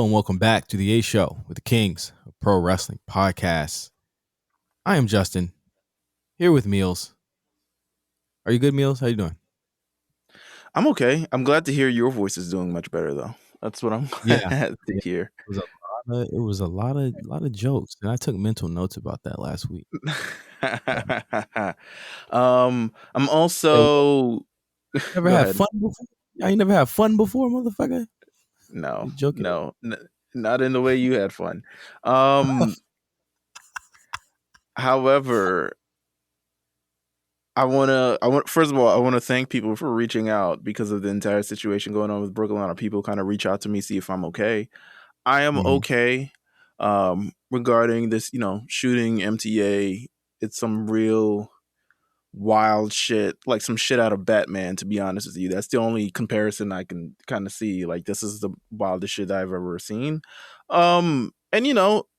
Hello and welcome back to the A Show with the Kings of Pro Wrestling Podcast. I am Justin, here with Meelz. Are you good, Meelz? How you doing? I'm okay. I'm glad to hear your voice is doing much better, though. That's what I'm Yeah, glad to hear. it was a lot of jokes, and I took mental notes about that last week. I'm Hey, also. never Go had ahead. fun before? I ain't never had fun before, motherfucker. No, You joking? no, not in the way you had fun. Um, However, first of all, I want to thank people for reaching out because of the entire situation going on with Brooklyn. A lot of people kind of reach out to me, see if I'm okay. I am Mhm. okay. Regarding this, shooting MTA, it's some real wild shit, like some shit out of Batman, to be honest with you. That's the only comparison I can kind of see. Like, this is the wildest shit I've ever seen. And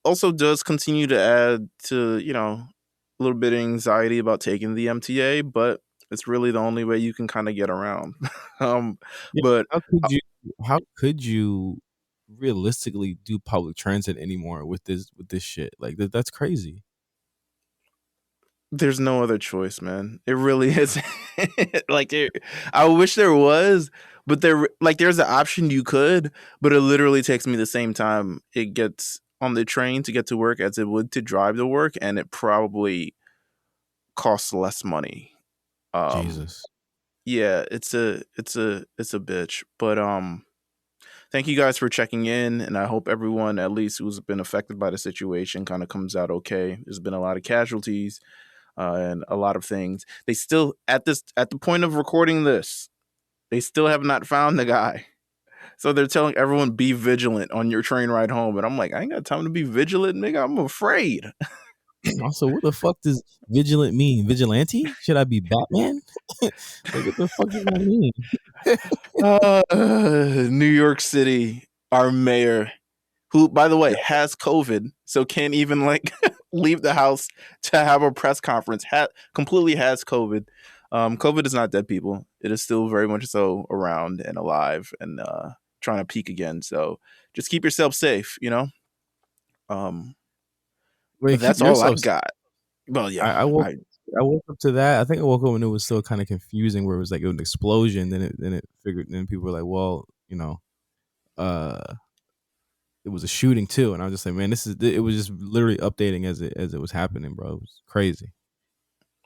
also does continue to add to, a little bit of anxiety about taking the MTA, but it's really the only way you can kind of get around. um, Yeah, but how could you realistically do public transit anymore with this shit? Like that's crazy. there's no other choice, man. It really is. I wish there was, but there's an option you could, but it literally takes me the same time it gets on the train to get to work as it would to drive to work, and it probably costs less money. Um, Jesus. yeah, it's a bitch, but thank you guys for checking in, and I hope everyone, at least who's been affected by the situation, kind of comes out okay. There's been a lot of casualties and a lot of things. They still at the point of recording this, they still have not found the guy. So they're telling everyone be vigilant on your train ride home, and I'm like, I ain't got time to be vigilant, nigga. I'm afraid. Also, what the fuck does vigilant mean? Vigilante? Should I be Batman? Like, what the fuck does that mean? New York City, our mayor, who, by the way, has COVID, so can't even like leave the house to have a press conference. Completely has COVID. COVID is not dead, people. It is still very much so around and alive and trying to peak again. So just keep yourself safe. Um, but Wait, keep that's all I yourself. got. Well, I, yeah, I woke. I woke up to that. I think I woke up when it was still kind of confusing, where it was like it was an explosion. Then people were like, well, uh, it was a shooting too, and I was just like, man, it was just literally updating as it was happening, bro. It was crazy.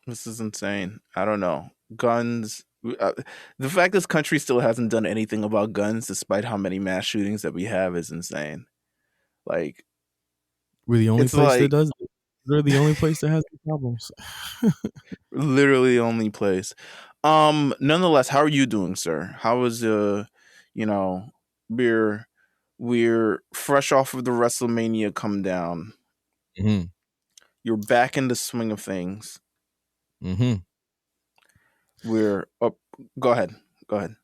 this is insane. I don't know. Guns. The fact this country still hasn't done anything about guns, despite how many mass shootings that we have, is insane. Like, We're the only it's place that like does it. We're the only place that has the problems. literally the only place. Nonetheless, how are you doing, sir? How is you know, we're we're fresh off of the WrestleMania come down. Mm-hmm. You're back in the swing of things. Mm-hmm. We're up. Go ahead. Go ahead.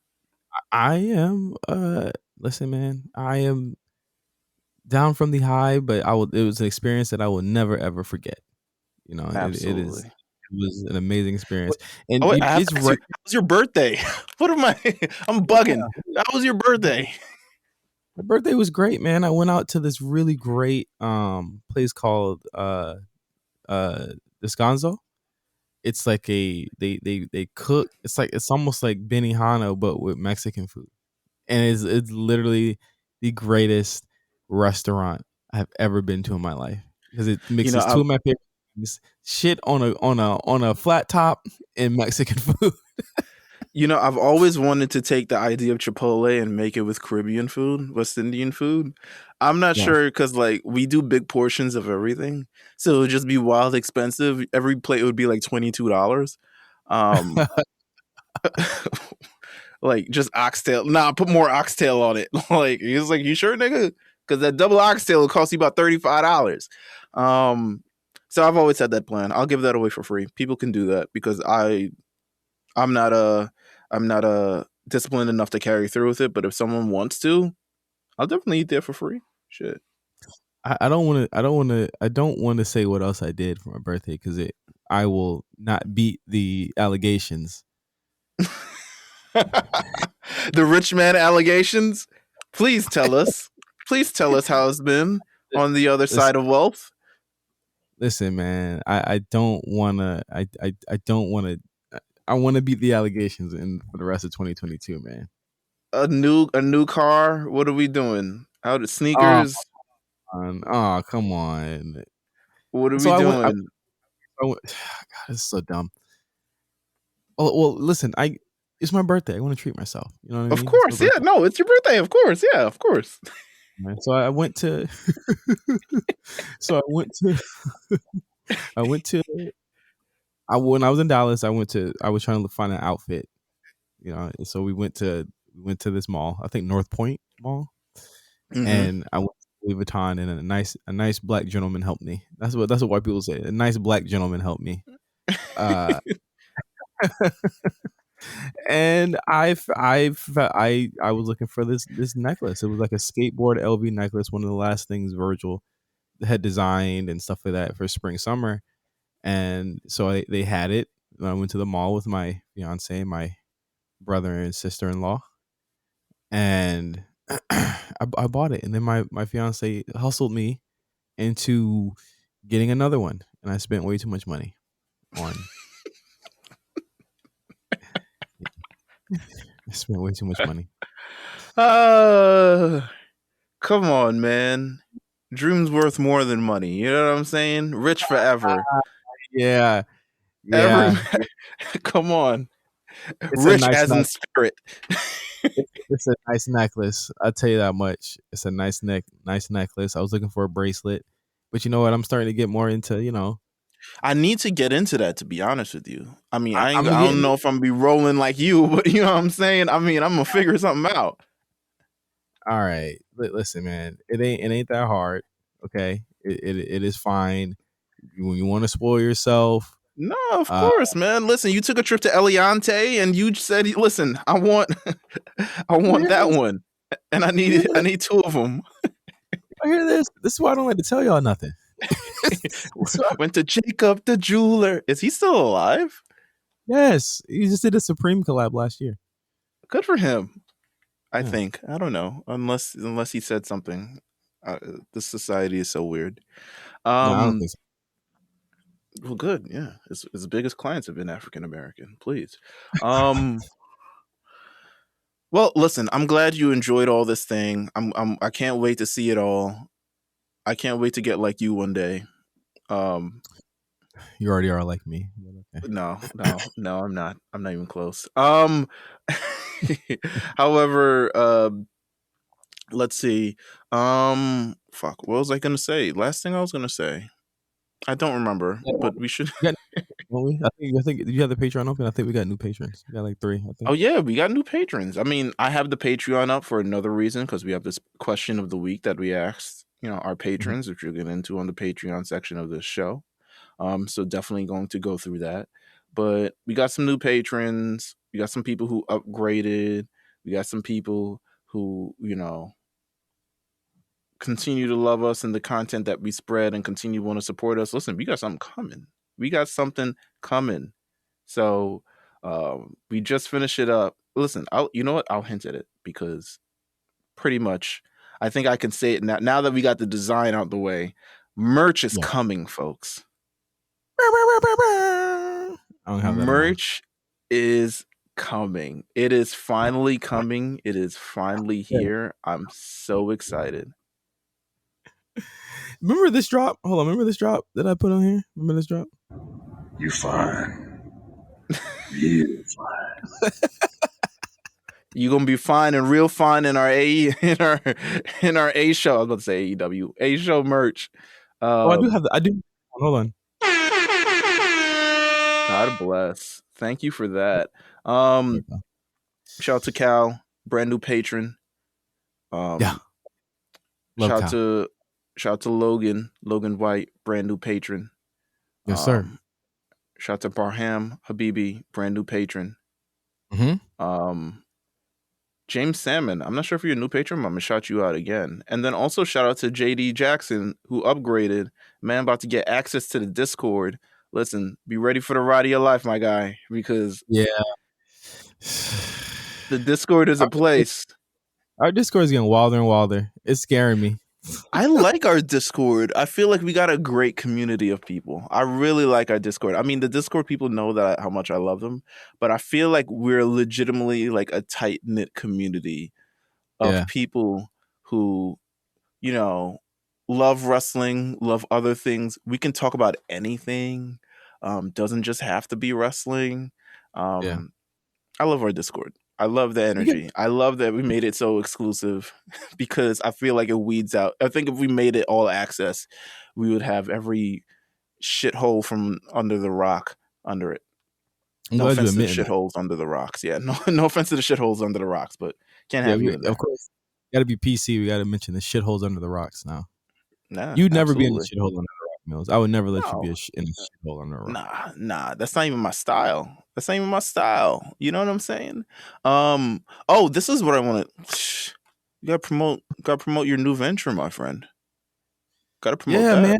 I am. Listen, man. I am down from the high, but it was an experience that I will never ever forget. It is. Absolutely. It was an amazing experience, Wait, and oh wait, I have it's to ask you, right. how was your birthday? What am I? I'm bugging. How was your birthday? My birthday was great, man. I went out to this really great place called uh Descanso. It's like they cook. It's almost like Benihana but with Mexican food, and it's literally the greatest restaurant I've ever been to in my life because it You know, mixes two I've of my favorite things: shit on a flat top and Mexican food. I've always wanted to take the idea of Chipotle and make it with Caribbean food, West Indian food. I'm not Yeah. sure because like we do big portions of everything, so it would just be wild expensive. Every plate would be like $22. Um, like just oxtail. Nah, put more oxtail on it. Like he's like, you sure, nigga? Because that double oxtail will cost you about $35. Um, so I've always had that plan. I'll give that away for free. People can do that because I'm not disciplined enough to carry through with it. But if someone wants to, I'll definitely eat there for free. Shit. I don't want to. I don't want to say what else I did for my birthday because I will not beat the allegations. The rich man allegations. Please tell us. Please tell us how it's been on the other Listen, side of wealth. listen, man. I don't wanna. I don't wanna. I want to beat the allegations in for the rest of 2022, man. A new car. What are we doing? How the Oh, sneakers? oh, come on. What are So we doing? I went God, this is so dumb. Well, listen, it's my birthday. I want to treat myself. You know what I Of mean? It's my course, yeah. birthday, No, it's your birthday. Of course, yeah. Of course. man. So I went to. so I went to. I went to. When I was in Dallas, I was trying to find an outfit. You know, so we went to this mall. I think North Point Mall, Mm-hmm. and I went to Louis Vuitton, and a nice black gentleman helped me. That's what white people say. A nice black gentleman helped me. Uh, and I was looking for this necklace. It was like a skateboard LV necklace, one of the last things Virgil had designed and stuff like that for spring summer. And so they had it. I went to the mall with my fiance, my brother and sister in law, and I bought it. And then my fiance hustled me into getting another one, and I spent way too much money on. I spent way too much money. uh Come on, man. Dreams worth more than money. You know what I'm saying? Rich forever. Yeah, Every yeah. come on. It's a Rich nice as in necklace. spirit. It's a nice necklace. I'll tell you that much. It's a nice necklace. I was looking for a bracelet, but you know what? I'm starting to get more into. I need to get into that, to be honest with you. I mean, I'm I don't getting know if I'm gonna be rolling like you, but you know what I'm saying? I mean, I'm gonna figure something out. all right. Listen, man. It ain't that hard. Okay. It is fine when you want to spoil yourself. No, of Uh, course, man. Listen, you took a trip to Eliante and you said, "Listen, I want, I you want hear that this? one, and You hear I this? need two of them." I hear this. This is why I don't like to tell y'all nothing. Went to Jacob the jeweler. Is he still alive? Yes, he just did a Supreme collab last year. Good for him. I Yeah. think. I don't know. Unless he said something. Uh, this society is so weird. No, I don't Um. think so. Well, good. Yeah. His biggest clients have been African American. Please. Um. Well, listen. I'm glad you enjoyed all this thing. I can't wait to see it all. I can't wait to get like you one day. Um. You already are like me. But okay. No. No. No. I'm not. I'm not even close. However. Let's see. Fuck. What was I gonna say? Last thing I was gonna say. I don't remember, Yeah, but we should. we got, don't we? I think you have the Patreon open. I think we got new patrons. We got like 3. I Oh think. yeah, we got new patrons. I mean, I have the Patreon up for another reason because we have this question of the week that we asked, our Mhm. patrons, which you'll get into on the Patreon section of this show. So definitely going to go through that. But we got some new patrons. We got some people who upgraded. We got some people who, continue to love us and the content that we spread and continue to want to support us. Listen, we got something coming. We got something coming. So we just finished it up. Listen, you know what? I'll hint at it because pretty much I think I can say it now. Now that we got the design out the way, merch is Yeah. coming, folks. I don't have that in mind. Merch is coming. It is finally coming. It is finally Yeah. here. I'm so excited. Remember this drop? Hold on. Remember this drop that I put on here? Remember this drop? You fine. Real fine. You gonna be fine and real fine in our in our A show. I was about to say AEW A show merch. Oh, I do have. I do. Hold on. God bless. Thank you for that. There we go. Shout out to Cal, brand new patron. Yeah. Um, Love shout out Kyle. to Logan White, brand new patron. Yes, sir. Shout out to Barham Habibi, brand new patron. Mm-hmm. James Salmon, I'm not sure if you're a new patron, but I'm gonna shout you out again. And then also shout out to JD Jackson, who upgraded. Man, about to get access to the Discord. Listen, be ready for the ride of your life, my guy, because Yeah. the Discord is a place. Our Discord is getting wilder and wilder. It's scaring me. I like our Discord. I feel like we got a great community of people. I really like our Discord. I mean, the Discord people know that how much I love them, but I feel like we're legitimately like a tight knit community of Yeah, people who, you know, love wrestling, love other things. We can talk about anything. Doesn't just have to be wrestling. yeah. I love our Discord. I love the We get energy. I love that we made it so exclusive because I feel like it weeds out. I think if we made it all access, we would have every shithole from under the rock under it. I'm No glad you offense to the admitting that. shitholes under the rocks. Yeah, no offense to the shitholes under the rocks, but can't Yeah, have you in of there. course. Got to be PC. We got to mention the shitholes under the rocks now. Nah, You'd never be in a absolutely. shithole under the rock, Mills. I would never let you be No, in a shithole under a rock. nah. That's not even my style. That's not even my style. You know what I'm saying? Oh, this is what I want to. You gotta promote your new venture, my friend. Gotta promote Yeah, that man.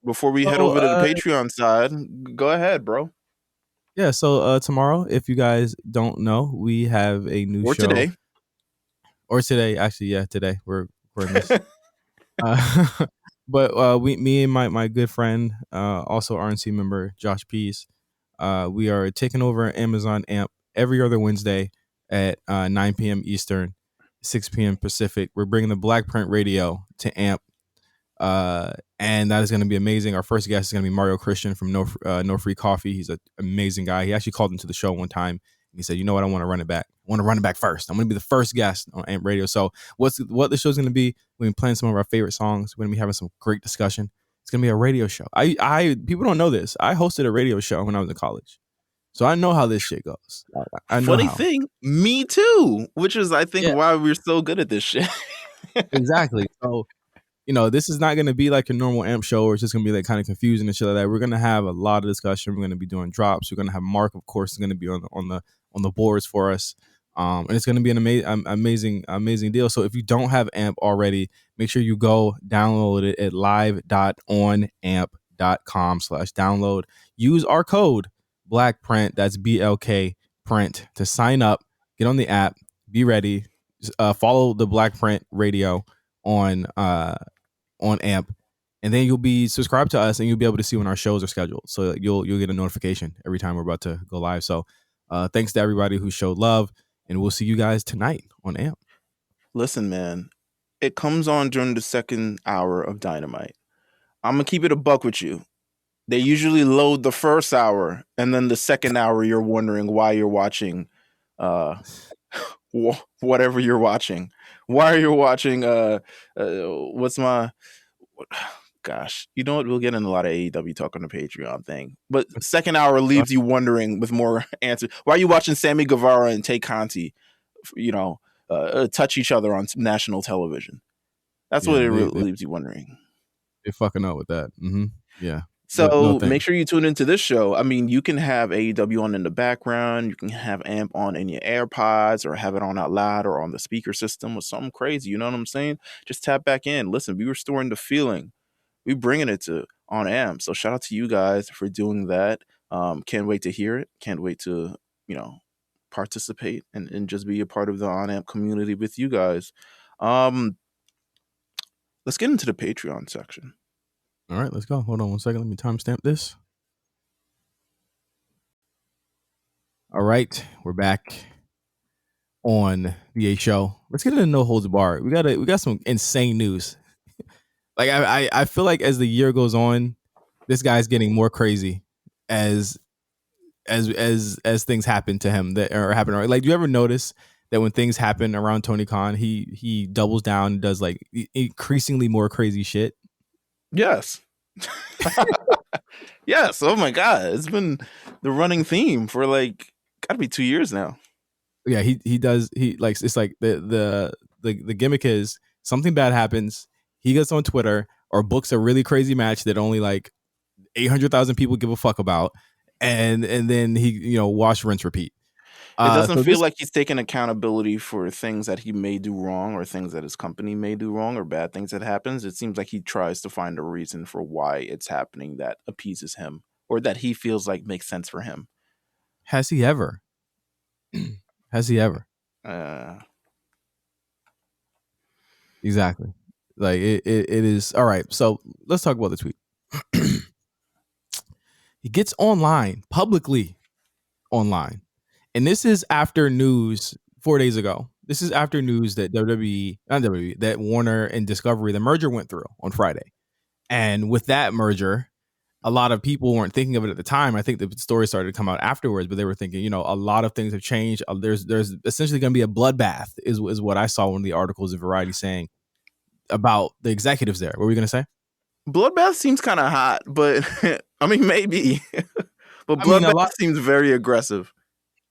before we head So, over to the Patreon side. Go ahead, bro. yeah. So tomorrow, if you guys don't know, we have a new Or show. today. Or today, actually, yeah, today we're recording this. Uh, but me and my good friend, also RNC member Josh Pease, we are taking over Amazon AMP every other Wednesday at 9 p.m. Eastern, 6 p.m. Pacific. We're bringing the Black Print Radio to AMP, and that is going to be amazing. Our first guest is going to be Mario Christian from No Free Coffee. He's an amazing guy. He actually called into the show one time. He said, "You know what? I want to run it back. I want to run it back first. I'm going to be the first guest on AMP Radio." So what the show's going to be? We're going to be playing some of our favorite songs. We're going to be having some great discussion. It's going to be a radio show. I people don't know this. I hosted a radio show when I was in college, so I know how this shit goes. I know Funny how. thing, me too. Which is, I think, Yeah, why we're so good at this shit. exactly. So this is not going to be like a normal AMP show where it's just going to be like kind of confusing and shit like that. We're going to have a lot of discussion. We're going to be doing drops. We're going to have Mark, of course, is going to be on the boards for us. And it's going to be an amazing deal. So if you don't have AMP already, make sure you go download it at live.onamp.com/download. Use our code BLACKPRINT, that's BLK print, to sign up, get on the app, be ready, follow the Black Print Radio on AMP, and then you'll be subscribed to us and you'll be able to see when our shows are scheduled. So you'll get a notification every time we're about to go live. So thanks to everybody who showed love, and we'll see you guys tonight on AMP. Listen, man, it comes on during the second hour of Dynamite. I'm gonna keep it a buck with you. They usually load the first hour, and then the second hour, you're wondering why you're watching uh, whatever you're watching. Why are you watching? What's my? Gosh, you know what? We'll get in a lot of AEW talk on the Patreon thing, but second hour leaves you wondering with more answers. Why are you watching Sammy Guevara and Tay Conti, touch each other on national television? That's what Yeah, it really leaves you wondering. they fucking up with that. Mm-hmm. Yeah. So Thanks. make sure you tune into this show. I mean, you can have AEW on in the background. You can have AMP on in your AirPods or have it on out loud or on the speaker system or something crazy. You know what I'm saying? Just tap back in. Listen, we restoring the feeling. We bringing it to on AMP. So shout out to you guys for doing that. Can't wait to hear it. Can't wait to, participate and just be a part of the on AMP community with you guys. Let's get into the Patreon section. All right, let's go. Hold on one second. Let me timestamp this. All right, we're back on the A show. Let's get into No Holds Barred. We got some insane news. Like I feel like as the year goes on, this guy's getting more crazy as things happen to him that or happen. Like, do you ever notice that when things happen around Tony Khan, he doubles down and does like increasingly more crazy shit? Yes. Yes. Oh my God. It's been the running theme for like gotta be 2 years now. Yeah, he does. He like it's like the gimmick is something bad happens. He gets on Twitter or books a really crazy match that only like 800,000 people give a fuck about, and then he wash, rinse, repeat. It doesn't So feel this like he's taking accountability for things that he may do wrong or things that his company may do wrong or bad things that happens. It seems like he tries to find a reason for why it's happening that appeases him or that he feels like makes sense for him. has he ever? Has he ever? Uh, Exactly. Like it is all right. So let's talk about the tweet. He gets online publicly online, and this is after news 4 days ago. This is after news that WWE, not WWE, that Warner and Discovery, the merger went through on Friday, and with that merger, a lot of people weren't thinking of it at the time. I think the story started to come out afterwards, but they were thinking, a lot of things have changed. There's essentially going to be a bloodbath, is what I saw in the articles in Variety saying about the executives there. What were we going to say? Bloodbath seems kind of hot, but I mean, maybe. But I mean, Bloodbath seems very aggressive.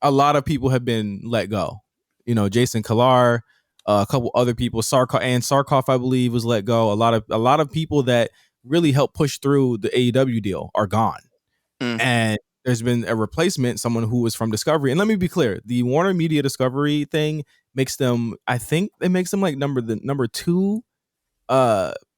a lot of people have been let go. Jason Kilar, a couple other people, Sarkov, I believe, was let go. A lot of people that really helped push through the AEW deal are gone. And there's been a replacement, someone who was from Discovery. And let me be clear, the Warner Media Discovery thing makes them, I think it makes them like the number 2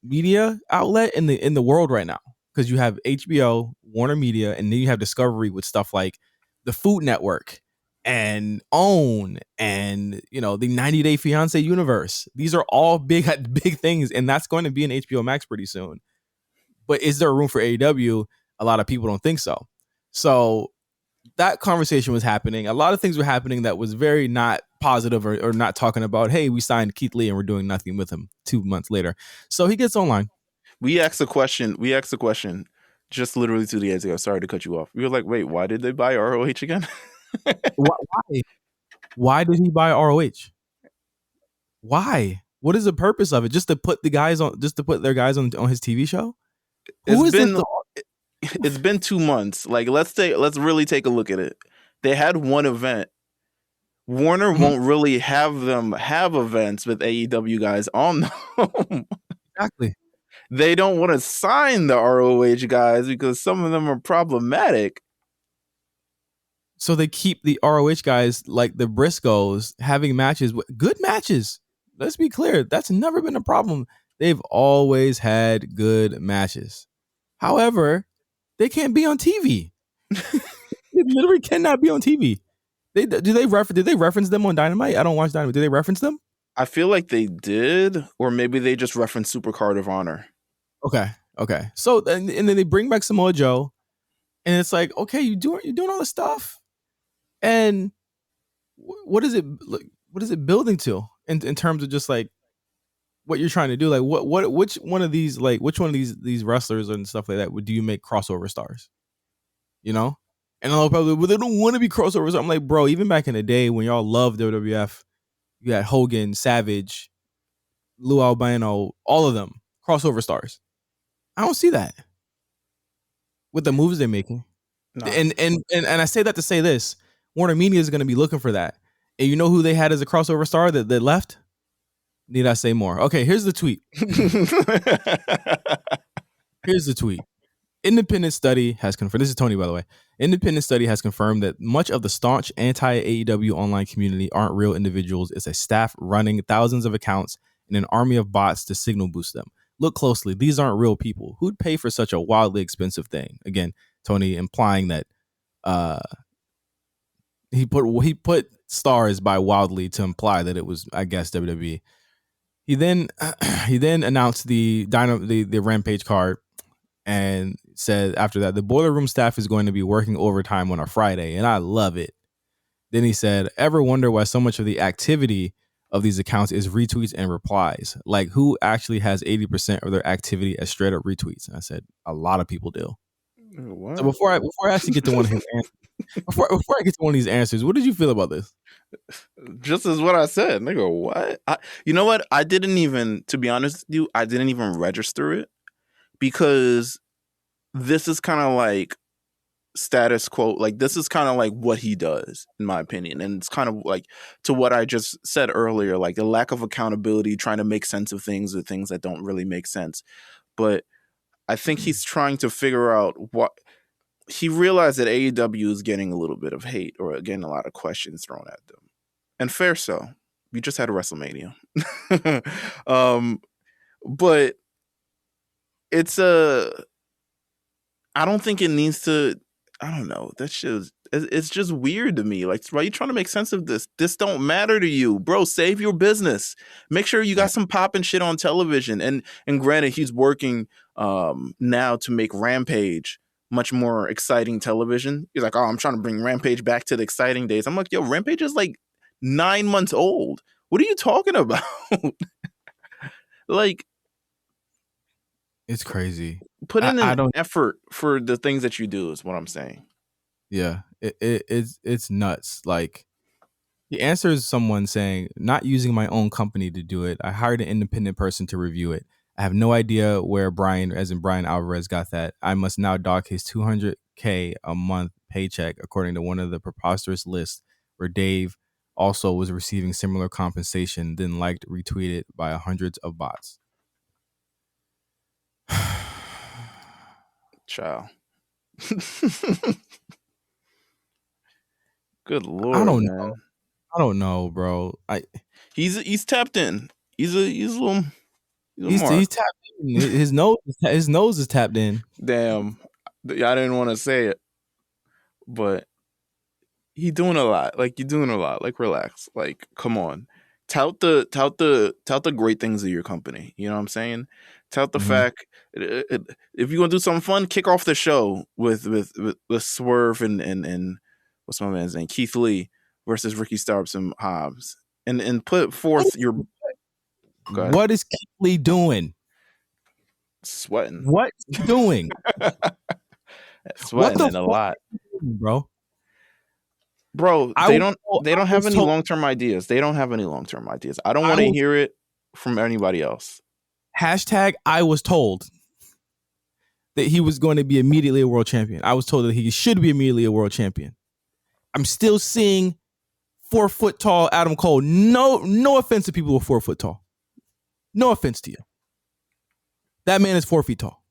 media outlet in the world right now, because you have HBO, Warner Media, and then you have Discovery with stuff like the Food Network and OWN and the 90 Day Fiance universe. These are all big things, and that's going to be in HBO Max pretty soon. But is there room for AEW? A lot of people don't think so. So that conversation was happening. A lot of things were happening that was very not positive, or not talking about, hey, we signed Keith Lee and we're doing nothing with him 2 months later. So he gets online. We asked a question just literally 2 days ago. Sorry to cut you off. We were like, wait, why did they buy ROH again? Why did he buy ROH? Why? What is the purpose of it? Just to put their guys on his TV show? It's been 2 months. Like, let's really take a look at it. They had one event. Warner won't really have them have events with AEW guys on them. Exactly. They don't want to sign the ROH guys because some of them are problematic. So they keep the ROH guys, like the Briscoes, having matches, good matches. Let's be clear. That's never been a problem. They've always had good matches. However, they can't be on TV. They literally cannot be on TV. Did they reference them on Dynamite? I don't watch Dynamite. Did they reference them? I feel like they did, or maybe they just referenced Supercard of Honor. Okay. So and then they bring back Samoa Joe, and it's like, okay, you're doing all this stuff, and what is it building to in terms of just like what you're trying to do? Like which one of these wrestlers and stuff like that do you make crossover stars? And I'll probably, well, they don't want to be crossovers. I'm like, bro, even back in the day when y'all loved WWF, you had Hogan, Savage, Lou Albano, all of them crossover stars. I don't see that with the moves they're making. No. And I say that to say this: Warner Media is going to be looking for that. And you know who they had as a crossover star that left? Need I say more? Okay, here's the tweet. Here's the tweet. Independent study has confirmed, this is Tony, by the way. Independent study has confirmed that much of the staunch anti-AEW online community aren't real individuals. It's a staff running thousands of accounts and an army of bots to signal boost them. Look closely. These aren't real people. Who'd pay for such a wildly expensive thing? Again, Tony implying that he put stars by wildly to imply that it was, I guess, WWE. He then announced the Rampage card and said after that, the Boiler Room staff is going to be working overtime on a Friday, and I love it. Then he said, ever wonder why so much of the activity of these accounts is retweets and replies? Like, who actually has 80% of their activity as straight up retweets? And I said, a lot of people do. What? So before I actually get to one of his answers, before I get to one of these answers, what did you feel about this? Just as what I said, nigga. What? You know what? I didn't even, to be honest with you, I didn't even register it, because this is kind of like status quo. Like, this is kind of like what he does, in my opinion. And it's kind of like to what I just said earlier, like a lack of accountability, trying to make sense of things or things that don't really make sense. But I think he's trying to figure out what he realized that AEW is getting a little bit of hate, or getting a lot of questions thrown at them. And fair so. We just had a WrestleMania. But it's I don't think it needs to, I don't know. That shit it's just weird to me. Like, why are you trying to make sense of this? This don't matter to you, bro. Save your business. Make sure you Yeah. got some popping shit on television. And granted, he's working now to make Rampage much more exciting television. He's like, oh, I'm trying to bring Rampage back to the exciting days. I'm like, yo, Rampage is like 9 months old. What are you talking about? Like, It's crazy. put in I an don't. effort for the things that you do is what I'm saying. Yeah, it's nuts. Like the answer is someone saying, not using my own company to do it. I hired an independent person to review it. I have no idea where Brian, as in Brian Alvarez, got that. I must now dock his $200K a month paycheck, according to one of the preposterous lists where Dave also was receiving similar compensation, then liked, retweeted by hundreds of bots. Child. Good I lord, don't man. know. I don't know, bro. He's tapped in. He's a little He's mark. tapped in. His nose is tapped in. Damn. I didn't want to say it, but he doing a lot. Like, you're doing a lot. Like, relax. Like, come on. Tout the great things of your company. You know what I'm saying? Tout the Mhm. fact if you're gonna do something fun, kick off the show with Swerve and what's my man's name? Keith Lee versus Ricky Starks and Hobbs. And put forth your Go ahead. What is Keith Lee doing? Sweating. What is he doing? Sweating the and a fuck? lot. Bro? Bro, I they was don't have any told- long-term ideas. They don't have any long-term ideas. I don't want to hear it from anybody else. Hashtag I was told that he was going to be immediately a world champion. I was told that he should be immediately a world champion. I'm still seeing 4 foot tall Adam Cole. No offense to people who are 4 foot tall. No offense to you. That man is 4 feet tall.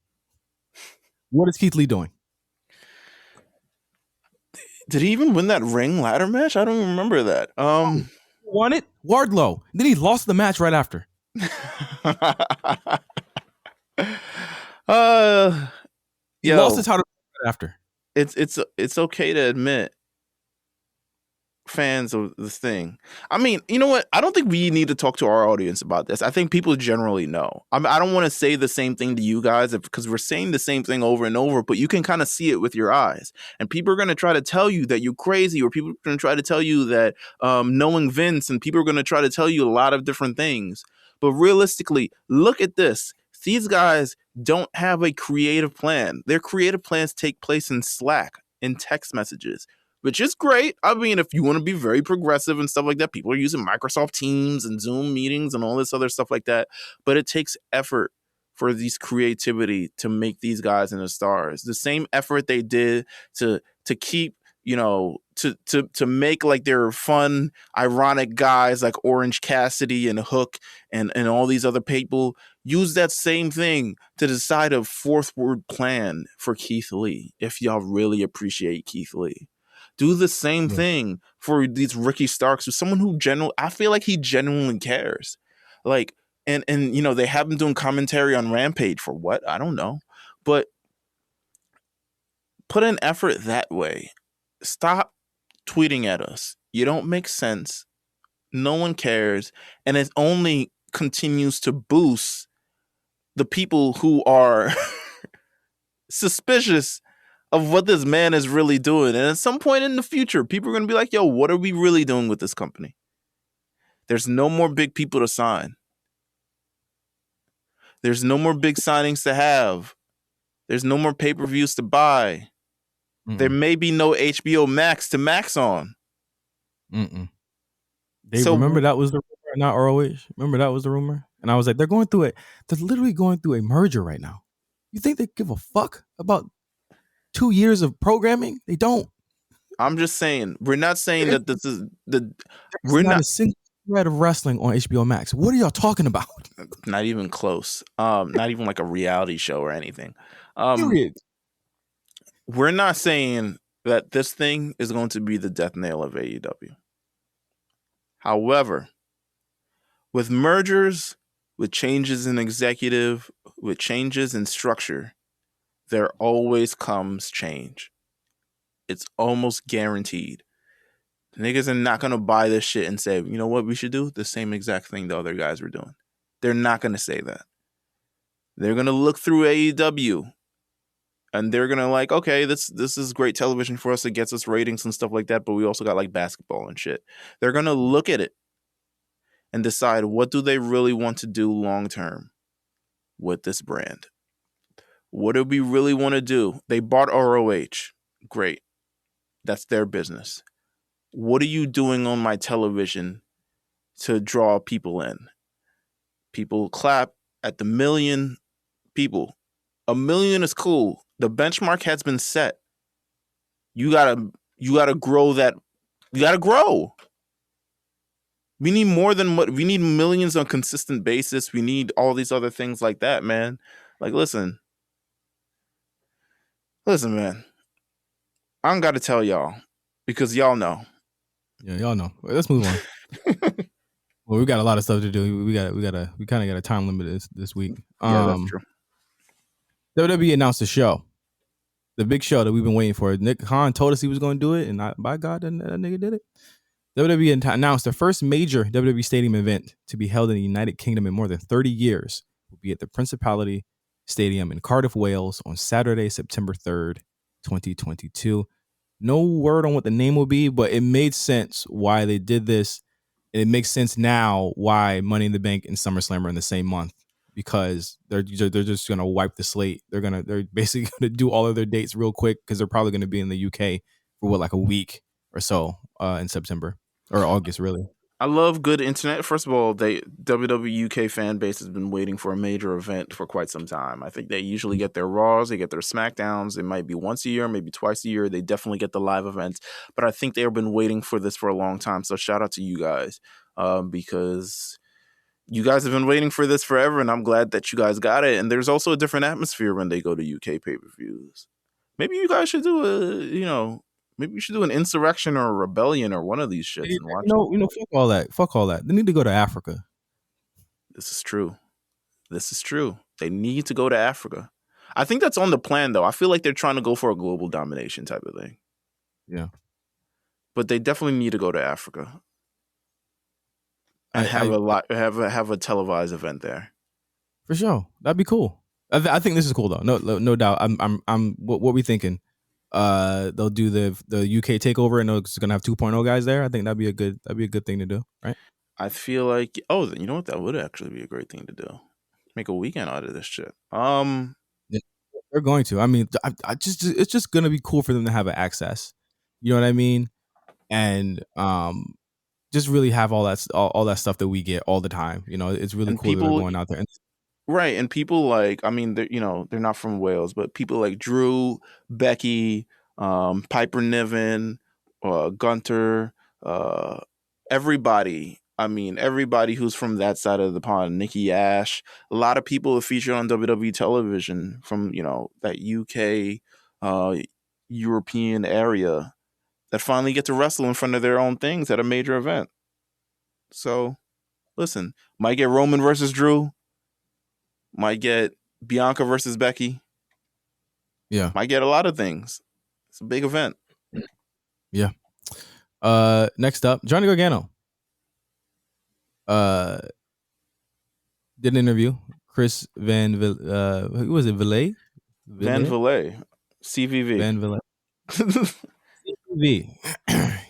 What is Keith Lee doing? Did he even win that ring ladder match? I don't even remember that. Won it? Wardlow. Then he lost the match right after. He lost his title right after. It's okay to admit, fans of this thing. I mean, you know what? I don't think we need to talk to our audience about this. I think people generally know. I don't want to say the same thing to you guys because we're saying the same thing over and over, but you can kind of see it with your eyes. And people are going to try to tell you that you're crazy, or people are going to try to tell you that knowing Vince, and people are going to try to tell you a lot of different things. But realistically, look at this. These guys don't have a creative plan. Their creative plans take place in Slack, in text messages, which is great. I mean, if you want to be very progressive and stuff like that, people are using Microsoft Teams and Zoom meetings and all this other stuff like that. But it takes effort for these creativity to make these guys into stars. The same effort they did to keep, you know, to make like their fun, ironic guys like Orange Cassidy and Hook and all these other people. Use that same thing to decide a forward plan for Keith Lee if y'all really appreciate Keith Lee. Do the same thing for these Ricky Starks, who's someone who I feel like he genuinely cares. Like, and you know, they have him doing commentary on Rampage for what? I don't know. But put an effort that way. Stop tweeting at us. You don't make sense. No one cares. And it only continues to boost the people who are suspicious of what this man is really doing. And at some point in the future, people are going to be like, yo, what are we really doing with this company? There's no more big people to sign. There's no more big signings to have. There's no more pay-per-views to buy. There may be no HBO Max to max on. Remember that was the rumor, not ROH? Remember that was the rumor? And I was like, they're literally going through a merger right now. You think they give a fuck about 2 years of programming? They don't. I'm just saying, we're not saying that this is we're not a single thread of wrestling on HBO Max. What are y'all talking about? Not even close. Not even like a reality show or anything. Period. We're not saying that this thing is going to be the death nail of AEW. However, with mergers, with changes in executive, with changes in structure, there always comes change. It's almost guaranteed. Niggas are not gonna buy this shit and say, you know what we should do? The same exact thing the other guys were doing. They're not gonna say that. They're gonna look through AEW and they're gonna like, okay, this is great television for us. It gets us ratings and stuff like that, but we also got like basketball and shit. They're gonna look at it and decide what do they really want to do long term with this brand. What do we really want to do? They bought ROH. Great. That's their business. What are you doing on my television to draw people in? People clap at the million people. 1 million is cool. The benchmark has been set. You gotta grow that. You gotta grow. We need more than what we need millions on a consistent basis. We need all these other things like that, man. Like, listen, man. I don't gotta tell y'all because y'all know. Yeah, y'all know. Let's move on. Well, we got a lot of stuff to do. We kind of got a time limit this week. Yeah, that's true. WWE announced a show, the big show that we've been waiting for. Nick Khan told us he was going to do it, and by God, that nigga did it. WWE announced the first major WWE Stadium event to be held in the United Kingdom in more than 30 years. Will be at the Principality Stadium in Cardiff, Wales, on Saturday, September 3rd, 2022. No word on what the name will be, but it made sense why they did this. It makes sense now why Money in the Bank and SummerSlam are in the same month, because they're just gonna wipe the slate. They're basically gonna do all of their dates real quick because they're probably gonna be in the UK for like a week or so in September or August, really. I love good internet. First of all, WWE UK fan base has been waiting for a major event for quite some time. I think they usually get their Raws, they get their SmackDowns. It might be once a year, maybe twice a year. They definitely get the live events. But I think they've been waiting for this for a long time. So shout out to you guys because you guys have been waiting for this forever, and I'm glad that you guys got it. And there's also a different atmosphere when they go to UK pay-per-views. Maybe you guys should do maybe you should do an insurrection or a rebellion or one of these shits and watch. Fuck all that. Fuck all that. They need to go to Africa. This is true. They need to go to Africa. I think that's on the plan, though. I feel like they're trying to go for a global domination type of thing. Yeah. But they definitely need to go to Africa and have a televised event there. For sure. That'd be cool. I think this is cool though. No doubt. I'm what we thinking? They'll do the UK takeover and it's gonna have 2.0 guys there. I think that'd be a good thing to do, right? I feel like you know what, that would actually be a great thing to do. Make a weekend out of this shit. Yeah, they're going to. I mean, it's just gonna be cool for them to have an access. You know what I mean? And just really have all that stuff that we get all the time. You know, it's really cool that they're going out there. And right, and people like, I mean, they're not from Wales, but people like Drew, Becky, Piper Niven, Gunter, everybody. I mean, everybody who's from that side of the pond, Nikki Ash, a lot of people are featured on WWE television from, that UK, European area that finally get to wrestle in front of their own things at a major event. So, listen, might get Roman versus Drew. Might get Bianca versus Becky. Yeah. Might get a lot of things. It's a big event. Yeah. Next up, Johnny Gargano. Did an interview. Chris Van who was it? Valet? Van Valet. CVV. Van Valet. CVV.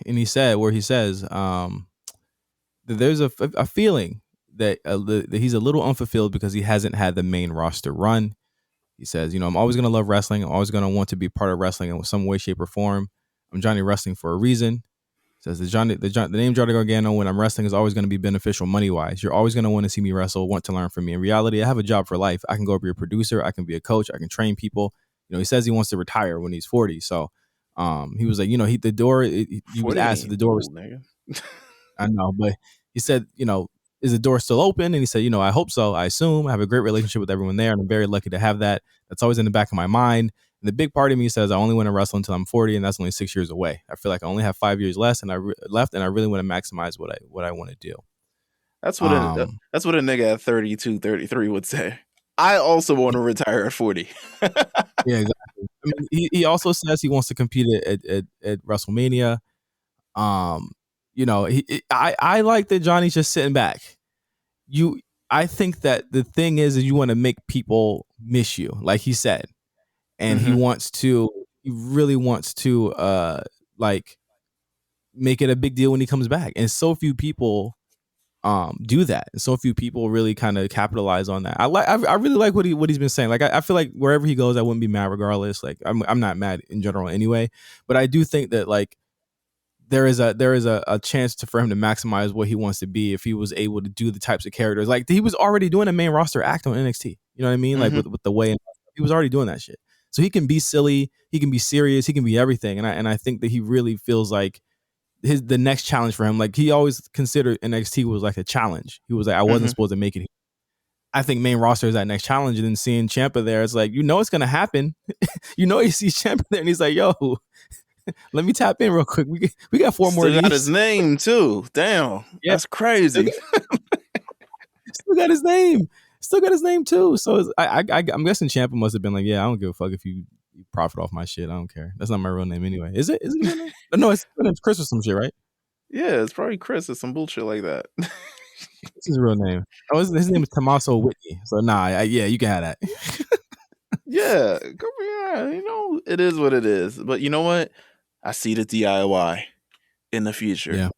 And he says that there's a feeling that he's a little unfulfilled because he hasn't had the main roster run. He says, I'm always going to love wrestling. I'm always going to want to be part of wrestling in some way, shape, or form. I'm Johnny Wrestling for a reason. Says the name Johnny Gargano when I'm wrestling is always going to be beneficial money-wise. You're always going to want to see me wrestle, want to learn from me. In reality, I have a job for life. I can go be a producer. I can be a coach. I can train people. He says he wants to retire when he's 40. So he was like, he was asked if the door was... I know, but he said, is the door still open? And he said, I hope so. I assume I have a great relationship with everyone there, and I'm very lucky to have that. That's always in the back of my mind. And the big part of me says I only want to wrestle until I'm 40, and that's only 6 years away. I feel like I only have 5 years left, and I really want to maximize what I want to do. That's what a nigga at 32, 33 would say. I also want to retire at 40. Yeah, exactly. I mean, he also says he wants to compete at WrestleMania. I like that Johnny's just sitting back. I think that the thing is you want to make people miss you, like he said, and he really wants to like make it a big deal when he comes back, and so few people do that, and so few people really kind of capitalize on that. I really like what he's been saying. Like I feel like wherever he goes, I wouldn't be mad regardless. Like I'm not mad in general anyway, but I do think that like there is a chance for him to maximize what he wants to be if he was able to do the types of characters like he was already doing a main roster act on NXT. You know what I mean? Like with the way he was already doing that shit. So he can be silly, he can be serious, he can be everything. And I think that he really feels like the next challenge for him. Like he always considered NXT was like a challenge. He was like, I wasn't supposed to make it. I think main roster is that next challenge, and then seeing Ciampa there, it's like it's gonna happen. He sees Ciampa there, and he's like, "Yo, let me tap in real quick. We got four more. Still got his name too. Damn, that's crazy. Still got his name. Still got his name too. So I'm guessing Ciampa must have been like, yeah, I don't give a fuck if you profit off my shit. I don't care. That's not my real name anyway. Is it? Is it? Real name? No, it's Chris or some shit, right? Yeah, it's probably Chris or some bullshit like that. What's his real name? Oh, his name is Tommaso Whitney. So yeah, you can have that. Yeah, it is what it is. But you know what? I see the DIY in the future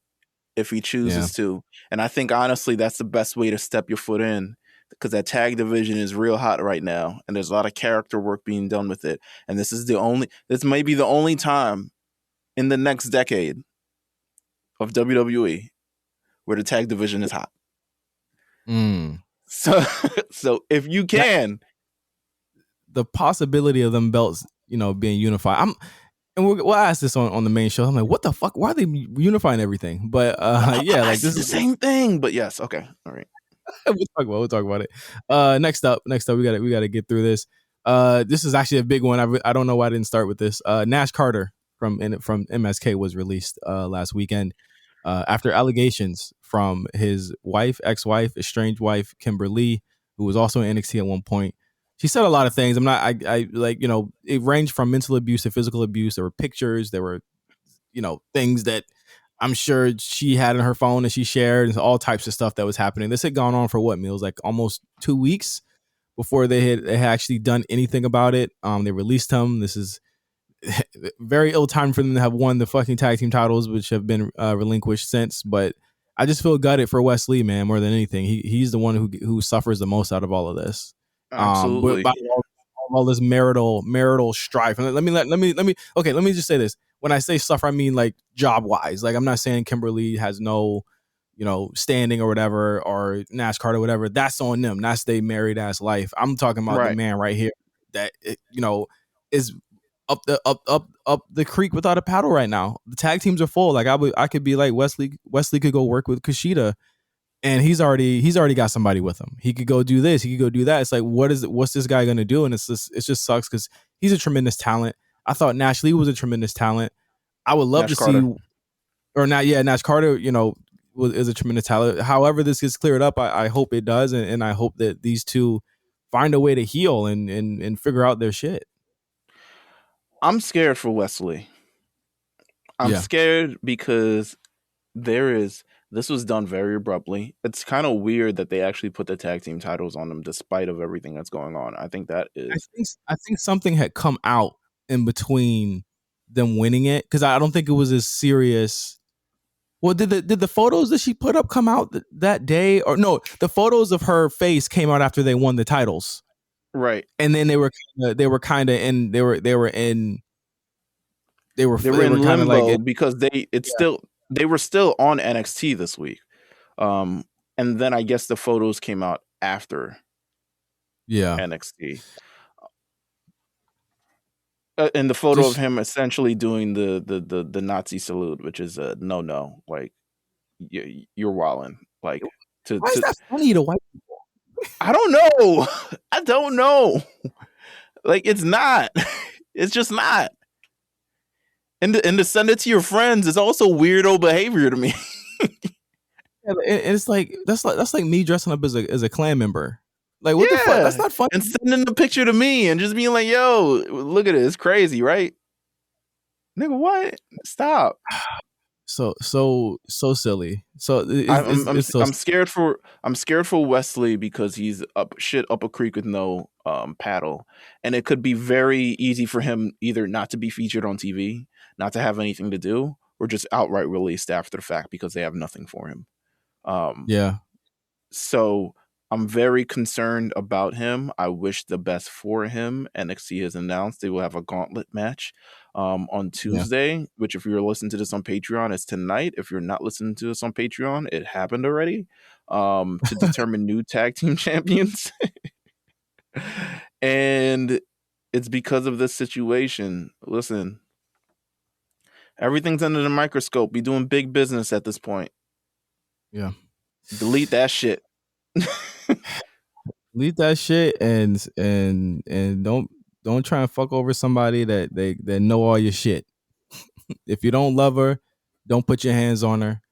if he chooses to. And I think, honestly, that's the best way to step your foot in because that tag division is real hot right now. And there's a lot of character work being done with it. And this may be the only time in the next decade of WWE where the tag division is hot. So if you can. The possibility of them belts, being unified. And we'll ask this on the main show. I'm like, what the fuck? Why are they unifying everything? But like this is the same thing. But yes, okay, all right. We'll talk about it. Next up, we gotta get through this. This is actually a big one. I don't know why I didn't start with this. Nash Carter from MSK was released last weekend after allegations from his ex-wife, estranged wife, Kimberly, who was also in NXT at one point. She said a lot of things. It ranged from mental abuse to physical abuse. There were pictures. There were, things that I'm sure she had on her phone that she shared and all types of stuff that was happening. This had gone on for what, Meelz? Like almost 2 weeks before they had actually done anything about it. They released him. This is very ill time for them to have won the fucking tag team titles, which have been relinquished since. But I just feel gutted for Wes Lee, man, more than anything. He's the one who suffers the most out of all of this. Absolutely. All this marital strife. And let me just say this. When I say suffer, I mean like job wise. Like I'm not saying Kimberly has no, standing or whatever, or Nash Carter, whatever. That's on them. That's their married ass life. I'm talking about the man right here that is up the creek without a paddle right now. The tag teams are full. Like I could be like Wesley could go work with Kushida. And he's already got somebody with him. He could go do this. He could go do that. It's like, what's this guy going to do? And it just sucks because he's a tremendous talent. I thought Nash Lee was a tremendous talent. I would love to see, or not. Yeah, Nash Carter, is a tremendous talent. However, this gets cleared up. I hope it does, and I hope that these two find a way to heal and figure out their shit. I'm scared for Wesley. I'm scared because this was done very abruptly. It's kind of weird that they actually put the tag team titles on them despite of everything that's going on. I think that is. I think something had come out in between them winning it because I don't think it was as serious. Well, did the photos that she put up come out that day or no? The photos of her face came out after they won the titles, right? And then they were in limbo like because they were still on NXT this week. And then I guess the photos came out after NXT. And the photo of him essentially doing the Nazi salute, which is a no. Like you're wilding. Like why is that funny to white people? I don't know. Like it's not. It's just not. And to send it to your friends is also weirdo behavior to me. And it's like that's like me dressing up as a Klan member. Like, what the fuck? That's Yeah. not funny. And sending the picture to me and just being like, yo, look at it. It's crazy, right? Nigga, what? Stop. So silly. So I'm it's so I'm scared for Wesley because he's up a creek with no paddle, and it could be very easy for him either not to be featured on TV, not to have anything to do, or just outright released after the fact because they have nothing for him. yeah. So I'm very concerned about him. I wish the best for him. NXT has announced they will have a gauntlet match on Tuesday, which if you're listening to this on Patreon, it's tonight. If you're not listening to this on Patreon, it happened already, to determine new tag team champions. And it's because of this situation. Listen, everything's under the microscope. Be doing big business at this point. Yeah. Delete that shit. Leave that shit and don't try and fuck over somebody that know all your shit. If you don't love her, don't put your hands on her.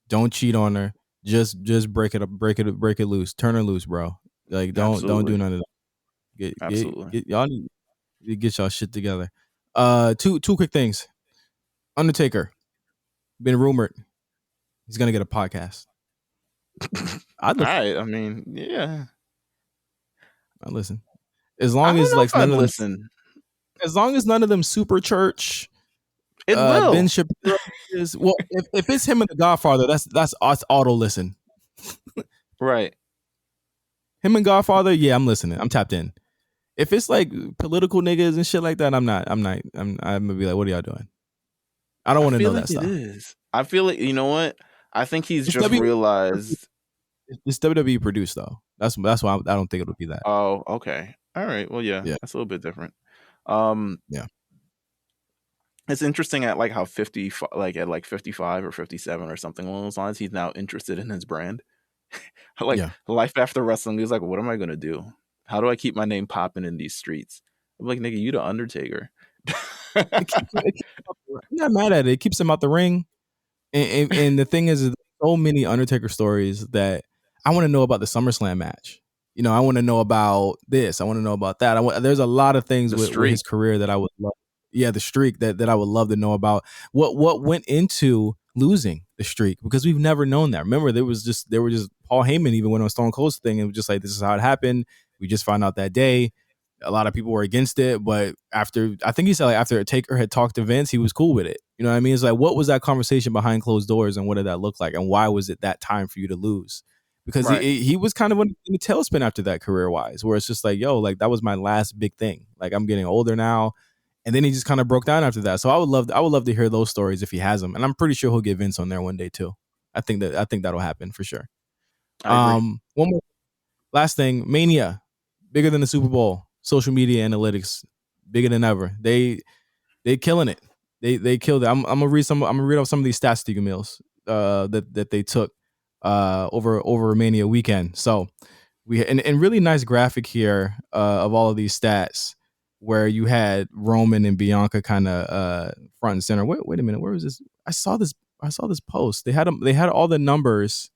Don't cheat on her. Just break it up, break it loose. Turn her loose, bro. Like don't do none of that. Absolutely. Y'all need to get y'all shit together. Two quick things. Undertaker, been rumored he's gonna get a podcast. All right. I mean, yeah. I'd listen. As long I don't as know like if I'd none of them, listen. as long as none of them super church It will. Ben Shapiro is well. If it's him and the Godfather, that's auto listen. Right. Him and Godfather, yeah, I'm listening. I'm tapped in. If it's like political niggas and shit like that, I'm gonna be like, what are y'all doing? I don't want to know that stuff. It is. I feel like, you know what? I think he's It's just realized. It's WWE produced though. That's why I don't think it'll be that. Oh, okay. All right. Well, yeah. That's a little bit different. Yeah. It's interesting at like how 50, like at like 55 or 57 or something along those lines, he's now interested in his brand. Like life after wrestling, he's like, what am I gonna do? How do I keep my name popping in these streets? I'm like, nigga, you the Undertaker. I'm not mad at it. It keeps him out the ring. And the thing is, so many Undertaker stories that I want to know about the SummerSlam match. You know, I want to know about this. I want to know about that. There's a lot of things with his career that I would love. Yeah, the streak that I would love to know about. What went into losing the streak, because we've never known that. Remember, there were just Paul Heyman even went on Stone Cold's thing and was just like, this is how it happened. We just found out that day. A lot of people were against it, but after, I think he said like after Taker had talked to Vince, he was cool with it. You know what I mean? It's like, what was that conversation behind closed doors, and what did that look like, and why was it that time for you to lose? Because he was kind of in a tailspin after that career wise, where it's just like, yo, like that was my last big thing. Like I'm getting older now. And then he just kind of broke down after that. So I would love to hear those stories if he has them. And I'm pretty sure he'll get Vince on there one day too. I think that'll happen for sure. I agree. One more last thing, Mania, bigger than the Super Bowl. Social media analytics, bigger than ever. They killing it. They killed it. I'm gonna read off some of these stats to you, Meelz, that they took over Mania weekend. So we and really nice graphic here of all of these stats, where you had Roman and Bianca kind of front and center. Wait a minute, where was this? I saw this post. They had all the numbers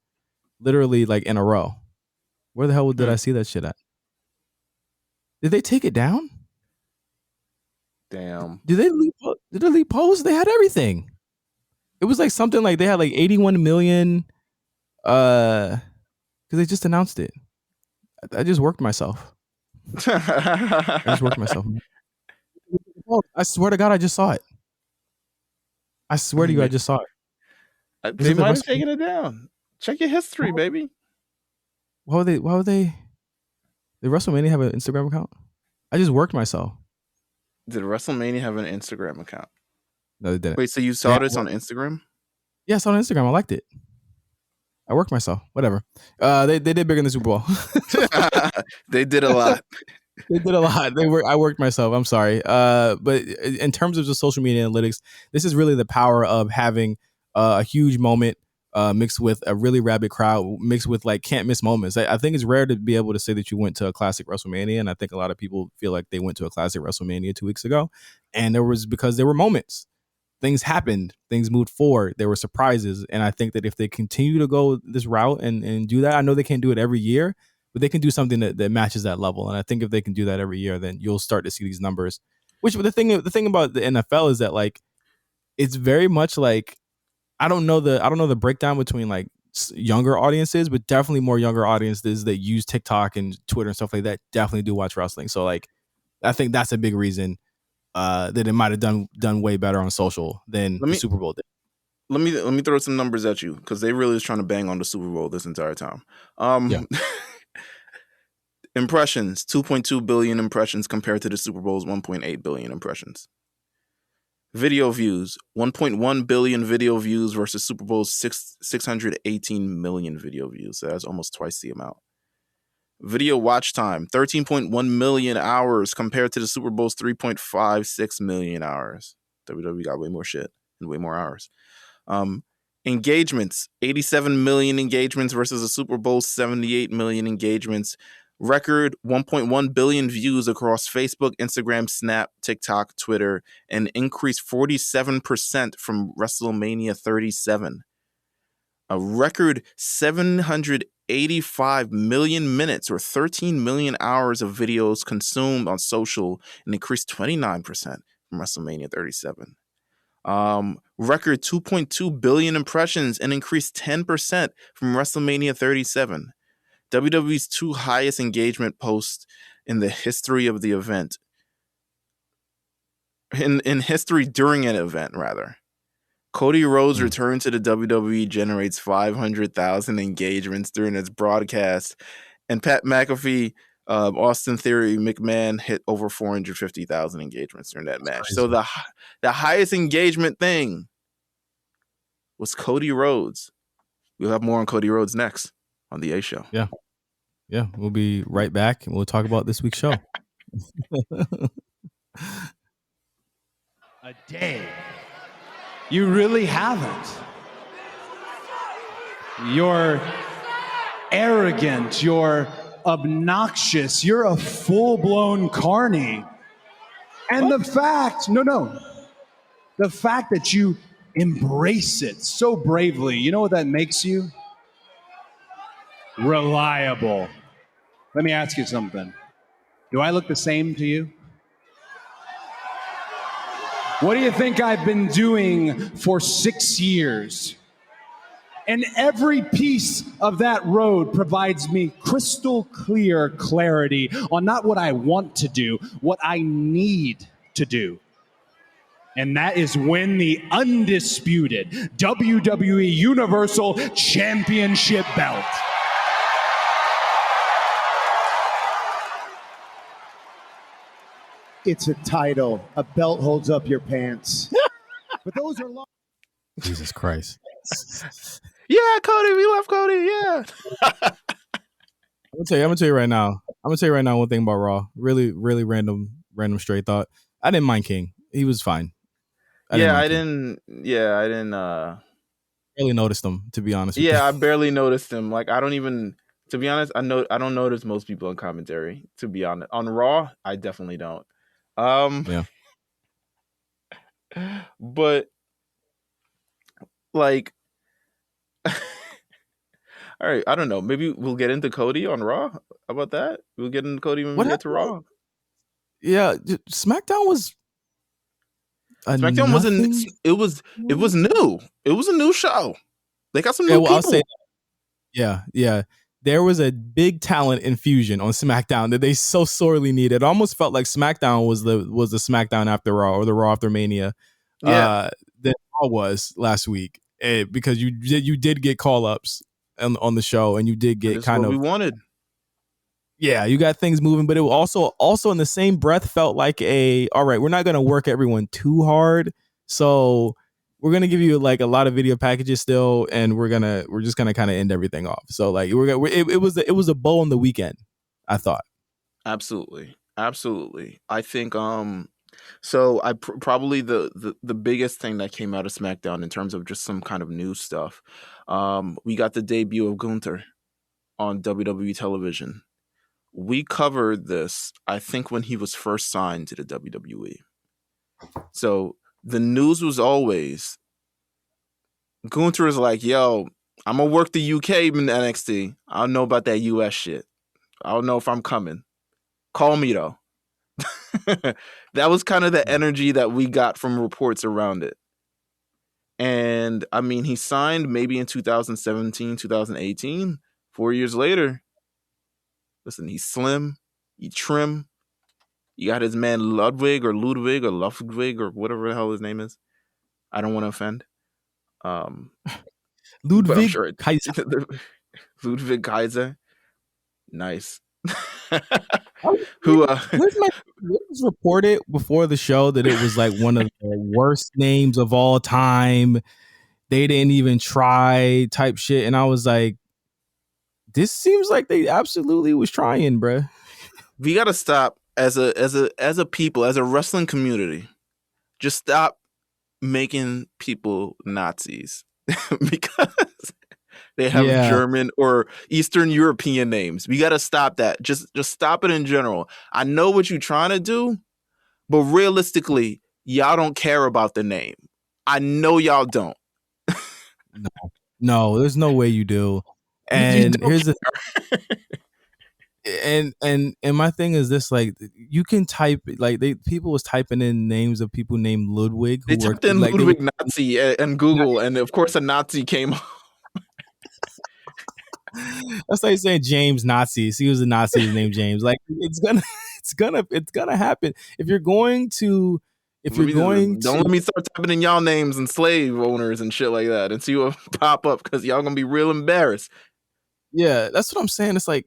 literally like in a row. Where the hell did I see that shit at? Did they take it down? Damn. Did they leave posts? They had everything. It was like something like they had like 81 million because they just announced it. I just worked myself. I swear to God, I just saw it. I swear to you, I just saw it. They might have taken it down. Check your history, baby. Why would they? Did WrestleMania have an Instagram account? I just worked myself. Did WrestleMania have an Instagram account? No, they didn't. Wait, so you saw this on Instagram? Yeah, I saw it on Instagram. I liked it. I worked myself. Whatever. They did bigger than the Super Bowl. They did a lot. They did a lot. I worked myself. I'm sorry. But in terms of the social media analytics, this is really the power of having a huge moment mixed with a really rabid crowd, mixed with like can't miss moments. I think it's rare to be able to say that you went to a classic WrestleMania, and I think a lot of people feel like they went to a classic WrestleMania 2 weeks ago, and because there were moments. Things happened, things moved forward, there were surprises, and I think that if they continue to go this route and do that, I know they can't do it every year, but they can do something that matches that level. And I think if they can do that every year, then you'll start to see these numbers. Which the thing about the NFL is that like it's very much like I don't know the breakdown between like younger audiences, but definitely more younger audiences that use TikTok and Twitter and stuff like that definitely do watch wrestling. So like I think that's a big reason that it might have done way better on social than the Super Bowl did. Let me throw some numbers at you because they really was trying to bang on the Super Bowl this entire time. Impressions, 2.2 billion impressions compared to the Super Bowl's 1.8 billion impressions. Video views, 1.1 billion video views versus Super Bowl's 618 million video views. So that's almost twice the amount. Video watch time, 13.1 million hours compared to the Super Bowl's 3.56 million hours. WWE got way more shit and way more hours. Engagements, 87 million engagements versus the Super Bowl's 78 million engagements. Record 1.1 billion views across Facebook, Instagram, Snap, TikTok, Twitter, and increased 47% from WrestleMania 37. A record 785 million minutes or 13 million hours of videos consumed on social and increased 29% from WrestleMania 37. Record 2.2 billion impressions and increased 10% from WrestleMania 37. WWE's two highest engagement posts in the history of the event. In history during an event, rather. Cody Rhodes' return to the WWE generates 500,000 engagements during its broadcast. And Pat McAfee, Austin Theory, McMahon hit over 450,000 engagements during that match. So the highest engagement thing was Cody Rhodes. We'll have more on Cody Rhodes next on the A Show. Yeah. Yeah. We'll be right back and we'll talk about this week's show. A day. You really haven't. You're arrogant. You're obnoxious. You're a full-blown carny. And the fact that you embrace it so bravely, you know what that makes you? Reliable. Let me ask you something. Do I look the same to you? What do you think I've been doing for 6 years? And every piece of that road provides me crystal clear clarity on not what I want to do, what I need to do. And that is win the undisputed WWE Universal Championship belt. It's a title. A belt holds up your pants. But those are long. Jesus Christ. Yeah, Cody, we love Cody. Yeah. I'm gonna tell you right now one thing about Raw. Really, really random straight thought. I didn't mind King. He was fine. I didn't barely noticed him, to be honest with you. I barely noticed him. Like I don't notice most people on commentary, to be honest. On Raw, I definitely don't. Yeah. But like all right, I don't know. Maybe we'll get into Cody on Raw. How about that? We'll get into Cody when we get to Raw. Yeah, SmackDown was SmackDown it was new. It was a new show. They got some new people. I'll say yeah. There was a big talent infusion on SmackDown that they so sorely needed. It almost felt like SmackDown was the SmackDown after Raw or the Raw after Mania. That Raw was last week because you did get call ups on the show and you did get kind of what we wanted. Yeah, you got things moving, but it also in the same breath felt like all right, we're not going to work everyone too hard, so we're going to give you like a lot of video packages still, and we're just going to kind of end everything off. So like it was a bow on the weekend, I thought. Absolutely. I think so probably the biggest thing that came out of SmackDown in terms of just some kind of new stuff, we got the debut of Gunther on WWE television. We covered this, I think, when he was first signed to the WWE. So the news was always Gunther is like, yo, I'm going to work the UK in NXT. I don't know about that US shit. I don't know if I'm coming. Call me though. That was kind of the energy that we got from reports around it. And I mean, he signed maybe in 2017, 2018, 4 years later. Listen, he's slim, he trim. You got his man Ludwig or whatever the hell his name is. I don't want to offend. But I'm Ludwig sure Kaiser. Ludwig Kaiser. Nice. Who It was reported before the show that it was like one of the worst names of all time. They didn't even try type shit. And I was like, this seems like they absolutely was trying, bruh. we got to stop as a people, as a wrestling community. Just stop making people Nazis because they have German or Eastern European names. We got to stop that. Just stop it in general. I know what you're trying to do, but realistically, y'all don't care about the name. I know y'all don't. No, there's no way you do. And here's the and my thing is this: like, you can type like people was typing in names of people named Ludwig. They typed in like, Ludwig Nazi and Google, and of course a Nazi came up. That's like saying James Nazi. He was a Nazi named James. Like, it's gonna happen if you're going to. Don't let me start typing in y'all names and slave owners and shit like that and see what pop up, because y'all gonna be real embarrassed. Yeah, that's what I'm saying. It's like,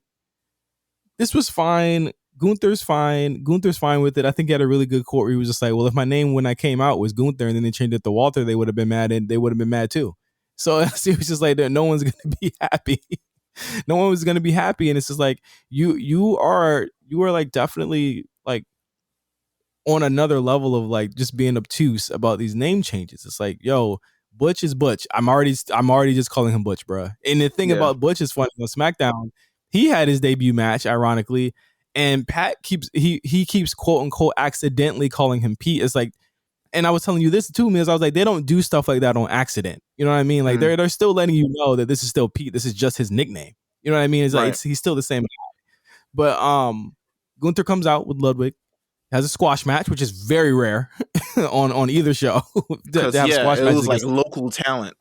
this was fine. Gunther's fine with it. I think he had a really good quote where he was just like, well, if my name when I came out was Gunther and then they changed it to Walter, they would have been mad, and they would have been mad too. So it was just like, no one's gonna be happy. No one was gonna be happy, and it's just like you are like definitely like on another level of like just being obtuse about these name changes. It's like, yo, Butch is Butch. I'm already just calling him Butch, bro. And the thing about Butch is funny. On SmackDown, he had his debut match, ironically, and Pat keeps quote unquote accidentally calling him Pete. It's like, and I was telling you this too, Meelz. I was like, they don't do stuff like that on accident. You know what I mean? Like they're still letting you know that this is still Pete. This is just his nickname. You know what I mean? It's like he's still the same guy. But Gunther comes out with Ludwig, has a squash match, which is very rare on either show. to have squash it was like local talent.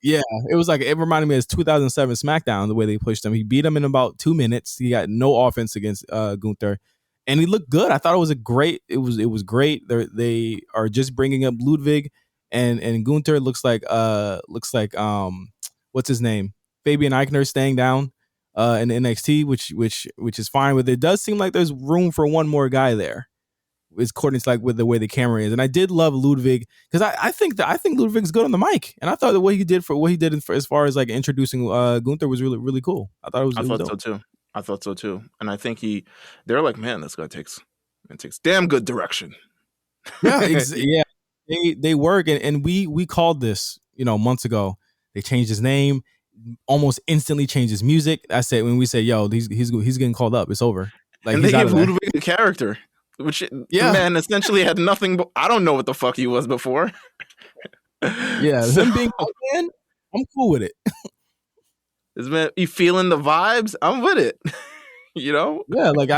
Yeah, it was like, it reminded me of 2007 SmackDown, the way they pushed him. He beat him in about 2 minutes. He got no offense against Gunther, and he looked good. I thought it was great. They are just bringing up Ludwig, and Gunther looks like what's his name, Fabian Eichner, staying down in NXT, which is fine with it. It does seem like there's room for one more guy there. It's according to like with the way the camera is, and I did love Ludwig because I think Ludwig's good on the mic, and I thought the way he did as far as like introducing Gunther was really, really cool. I thought so too, and I think they're like, man, this guy takes damn good direction. Yeah, they work, and we called this months ago. They changed his name, almost instantly changed his music. I said, when we said, yo, he's getting called up, it's over. Like, and they give Ludwig a character. Which the man essentially had nothing but, I don't know what the fuck he was before. Yeah, so, him being man, I'm cool with it. Is man, you feeling the vibes? I'm with it. Yeah, like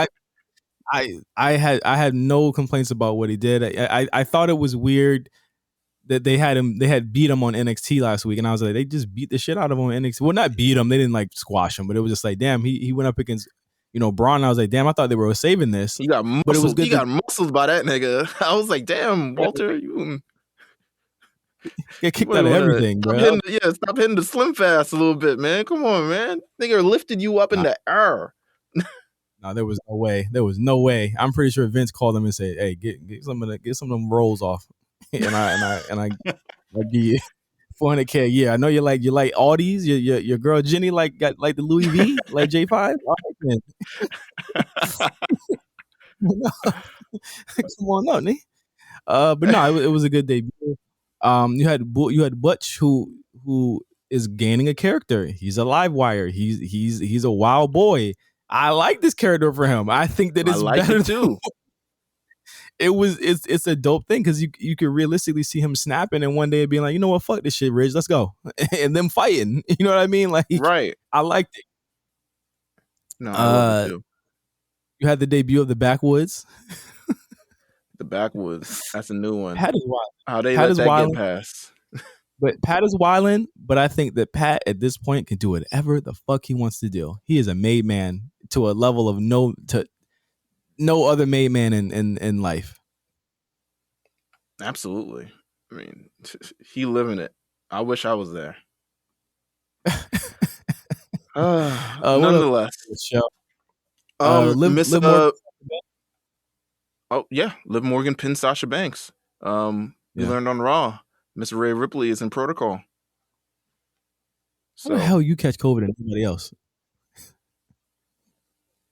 I had no complaints about what he did. I thought it was weird that they had beat him on NXT last week, and I was like, they just beat the shit out of him on NXT. Well, not beat him, they didn't like squash him, but it was just like, damn, he went up against Braun. I was like, damn, I thought they were saving this. He got muscled. But it was good. He got muscled by that nigga. I was like, damn, Walter, you get kicked out of everything, bro. Stop hitting the Slim Fast a little bit, man. Come on, man. Nigga lifted you up in the air. No, there was no way. There was no way. I'm pretty sure Vince called him and said, "Hey, get some of them rolls off," and I give you $400K. Yeah, I know you like Audis. Your girl Jenny like the Louis V, like J5. All right, man. Come on up, Nick. But no, it was a good debut. You had Butch who is gaining a character. He's a live wire. He's a wild boy. I like this character for him. I think that it's better too. It's a dope thing because you could realistically see him snapping and one day being like, you know what, fuck this shit, Ridge, let's go, and them fighting. You know what I mean? Like, right. I liked it. No, I love it too. You had the debut of the Backwoods. The Backwoods. That's a new one. Pat is wild. How they Pat let is that wildin', get past? but Pat is wilding. But I think that Pat at this point can do whatever the fuck he wants to do. He is a made man to a level of no other made man in life. Absolutely. I mean, he living it. I wish I was there. Nonetheless, Miss oh yeah, Liv Morgan pinned Sasha Banks. We learned on Raw, Miss Rhea Ripley is in protocol. So, how the hell you catch COVID and nobody else?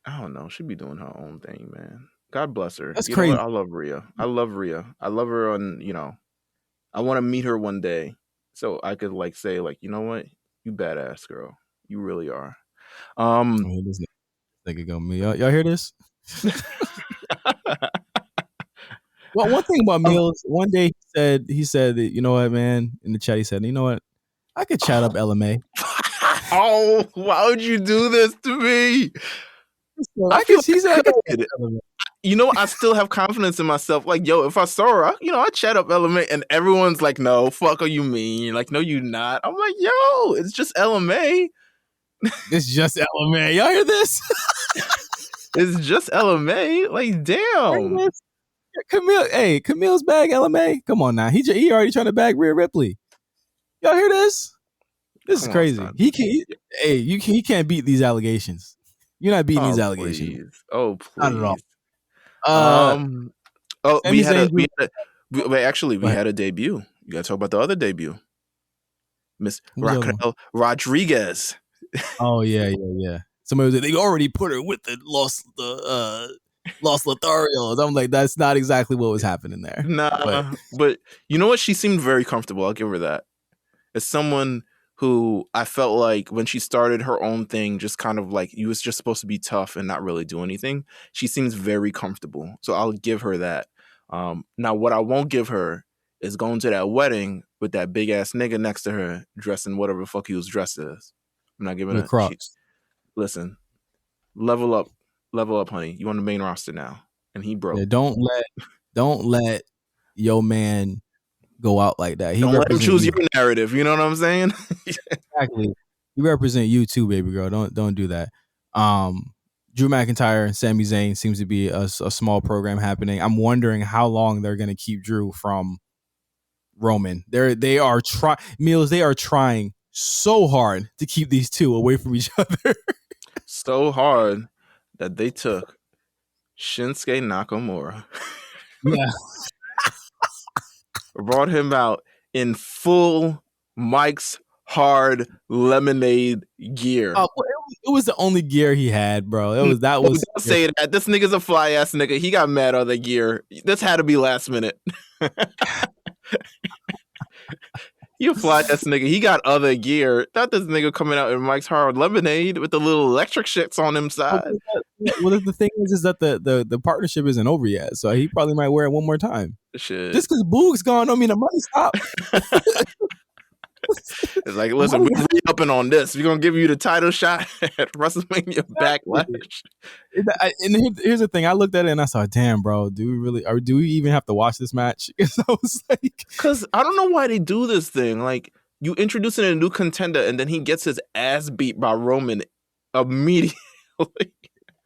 I don't know. She'd be doing her own thing, man. God bless her. That's crazy. I love Rhea. I love her on, I want to meet her one day so I could like say like, you know what? You badass girl. You really are. This nigga go me. Y'all hear this? Well, one thing about Meelz, one day he said that, you know what, man, in the chat, he said, you know what? I could chat up LMA. Oh, why would you do this to me? I feel he's you know, I still have confidence in myself. Like, yo, if I saw her, I chat up LMA, and everyone's like, no, fuck, are you mean? Like, no, you not. I'm like, yo, it's just LMA. It's just LMA. Y'all hear this? It's just LMA. Like, damn. Camille's bag LMA. Come on now. He already trying to bag Rhea Ripley. Y'all hear this? This is crazy. He can't beat these allegations. You're not beating these allegations. Please. Oh, please. Not at all. We had a debut. You gotta talk about the other debut. Miss Raquel Rodriguez. Oh yeah. Somebody was like, they already put her with the Los Lotharios. I'm like, that's not exactly what was happening there. Nah, but you know what? She seemed very comfortable. I'll give her that. As someone who I felt like when she started her own thing, just kind of like you was just supposed to be tough and not really do anything. She seems very comfortable. So I'll give her that. Now, what I won't give her is going to that wedding with that big ass nigga next to her dressing whatever the fuck he was dressed as. I'm not giving her. Listen, level up, honey. You on the main roster now, and he broke. Yeah, don't let your man go out like that. Don't let him choose your narrative. You know what I'm saying? Exactly. You represent you too, baby girl. Don't do that. Drew McIntyre and Sami Zayn seems to be a small program happening. I'm wondering how long they're going to keep Drew from Roman. They are trying so hard to keep these two away from each other. So hard that they took Shinsuke Nakamura. Yeah. Brought him out in full Mike's Hard Lemonade gear. It was the only gear he had, bro. Don't say that. This nigga's a fly ass nigga. He got mad on the gear. This had to be last minute. You fly ass nigga. He got other gear. Not this nigga coming out in Mike's Hard Lemonade with the little electric shits on him side. Well, the thing is that the partnership isn't over yet, so he probably might wear it one more time. Shit. Just because Boog's gone don't mean the money stop. It's like, listen, we're re-upping on this. We're gonna give you the title shot at WrestleMania Backlash. And here's the thing: I looked at it and I saw, damn, bro, do we even have to watch this match? Because I was like, because I don't know why they do this thing. Like, you introducing a new contender, and then he gets his ass beat by Roman immediately.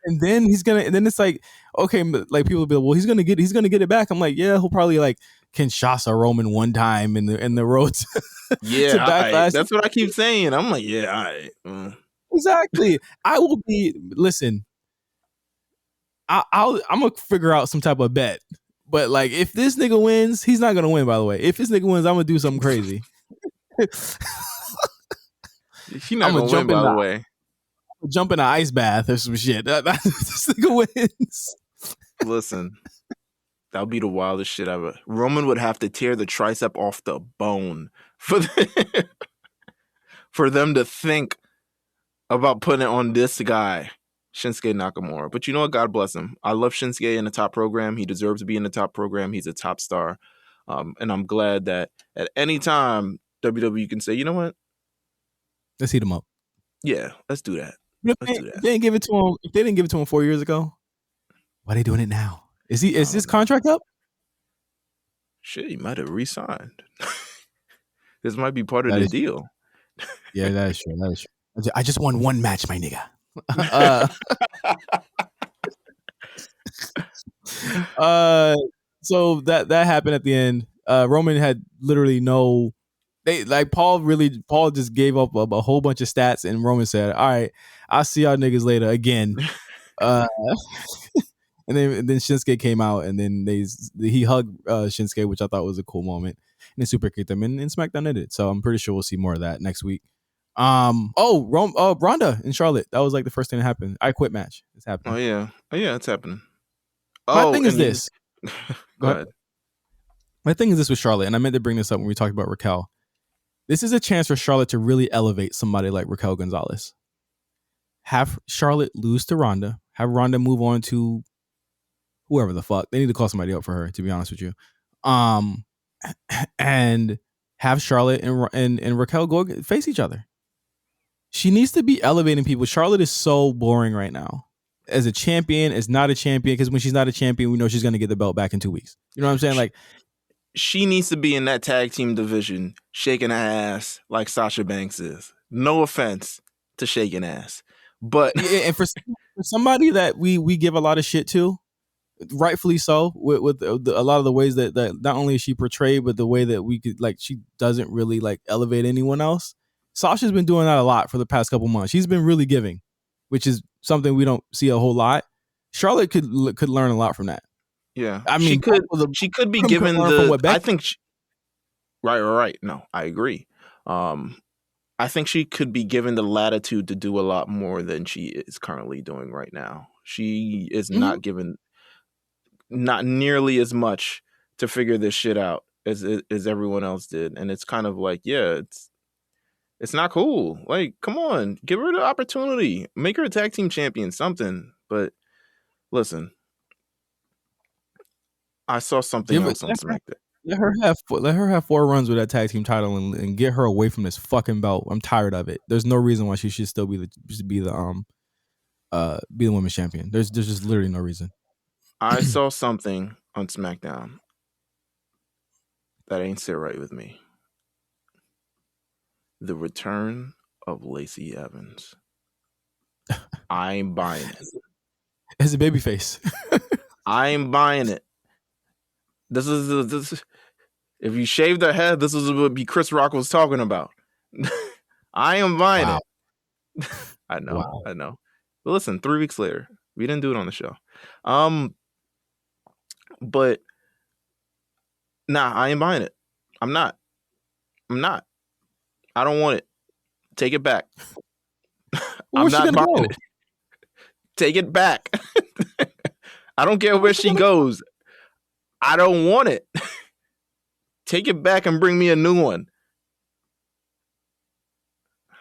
And then it's like, okay, like people will be like, well, he's gonna get it back. I'm like, yeah, he'll probably like Kinshasa Roman one time in the road to Backlash. That's what I keep saying. I'm like, yeah, all right. Exactly. I will be. Listen, I'm gonna figure out some type of bet. But like, if this nigga wins, he's not gonna win. By the way, if this nigga wins, I'm gonna do something crazy. He's not gonna win. By the way. Jump in an ice bath or some shit. This nigga wins. Listen, that would be the wildest shit ever. Roman would have to tear the tricep off the bone for them to think about putting it on this guy, Shinsuke Nakamura. But you know what? God bless him. I love Shinsuke in the top program. He deserves to be in the top program. He's a top star. And I'm glad that at any time WWE can say, you know what? Let's heat him up. Yeah, let's do that. But Let's do if that. they didn't give it to him, if they didn't give it to him 4 years ago, why are they doing it now? Is his contract up? Shit, he might have re-signed. This might be part of That the is deal. Yeah, that is true. That is true. I just won one match, my nigga. So that happened at the end. Roman had literally no. Paul just gave up a whole bunch of stats, and Roman said, "All right, I'll see y'all niggas later again." And then Shinsuke came out, and then he hugged Shinsuke, which I thought was a cool moment, and then super kicked him, and SmackDown ended. So I'm pretty sure we'll see more of that next week. Ronda and Charlotte. That was like the first thing that happened. I quit match. It's happening. Oh yeah, it's happening. My thing is this. Go ahead. My thing is this with Charlotte, and I meant to bring this up when we talked about Raquel. This is a chance for Charlotte to really elevate somebody like Raquel Gonzalez. Have Charlotte lose to Ronda. Have Ronda move on to whoever the fuck. They need to call somebody up for her, to be honest with you. And have Charlotte and Raquel go face each other. She needs to be elevating people. Charlotte is so boring right now. As a champion, as not a champion, because when she's not a champion, we know she's going to get the belt back in 2 weeks. You know what I'm saying? Like, she needs to be in that tag team division, shaking her ass like Sasha Banks is. No offense to shaking ass, but and for somebody that we give a lot of shit to, rightfully so, with a lot of the ways that not only is she portrayed, but the way that we could, like, she doesn't really like elevate anyone else. Sasha's been doing that a lot for the past couple months. She's been really giving, which is something we don't see a whole lot. Charlotte could learn a lot from that. Yeah, I mean, she could be given the. I think. Right. No, I agree. I think she could be given the latitude to do a lot more than she is currently doing right now. She is not given not nearly as much to figure this shit out as everyone else did, and it's kind of like, yeah, it's not cool. Like, come on, give her the opportunity, make her a tag team champion, something. But listen, I saw something else on SmackDown. Let her have 4 runs with that tag team title and get her away from this fucking belt. I'm tired of it. There's no reason why she should still be the women's champion. There's just literally no reason. I saw something on SmackDown that ain't sit right with me. The return of Lacey Evans. I ain't buying it. As a babyface. I ain't buying it. This is if you shaved her head, this is what Chris Rock was talking about. I am buying it. I know. But listen, 3 weeks later, we didn't do it on the show. But nah, I ain't buying it. I'm not. I don't want it. Take it back. I'm not buying it. Take it back. I don't care where she goes. I don't want it. Take it back and bring me a new one.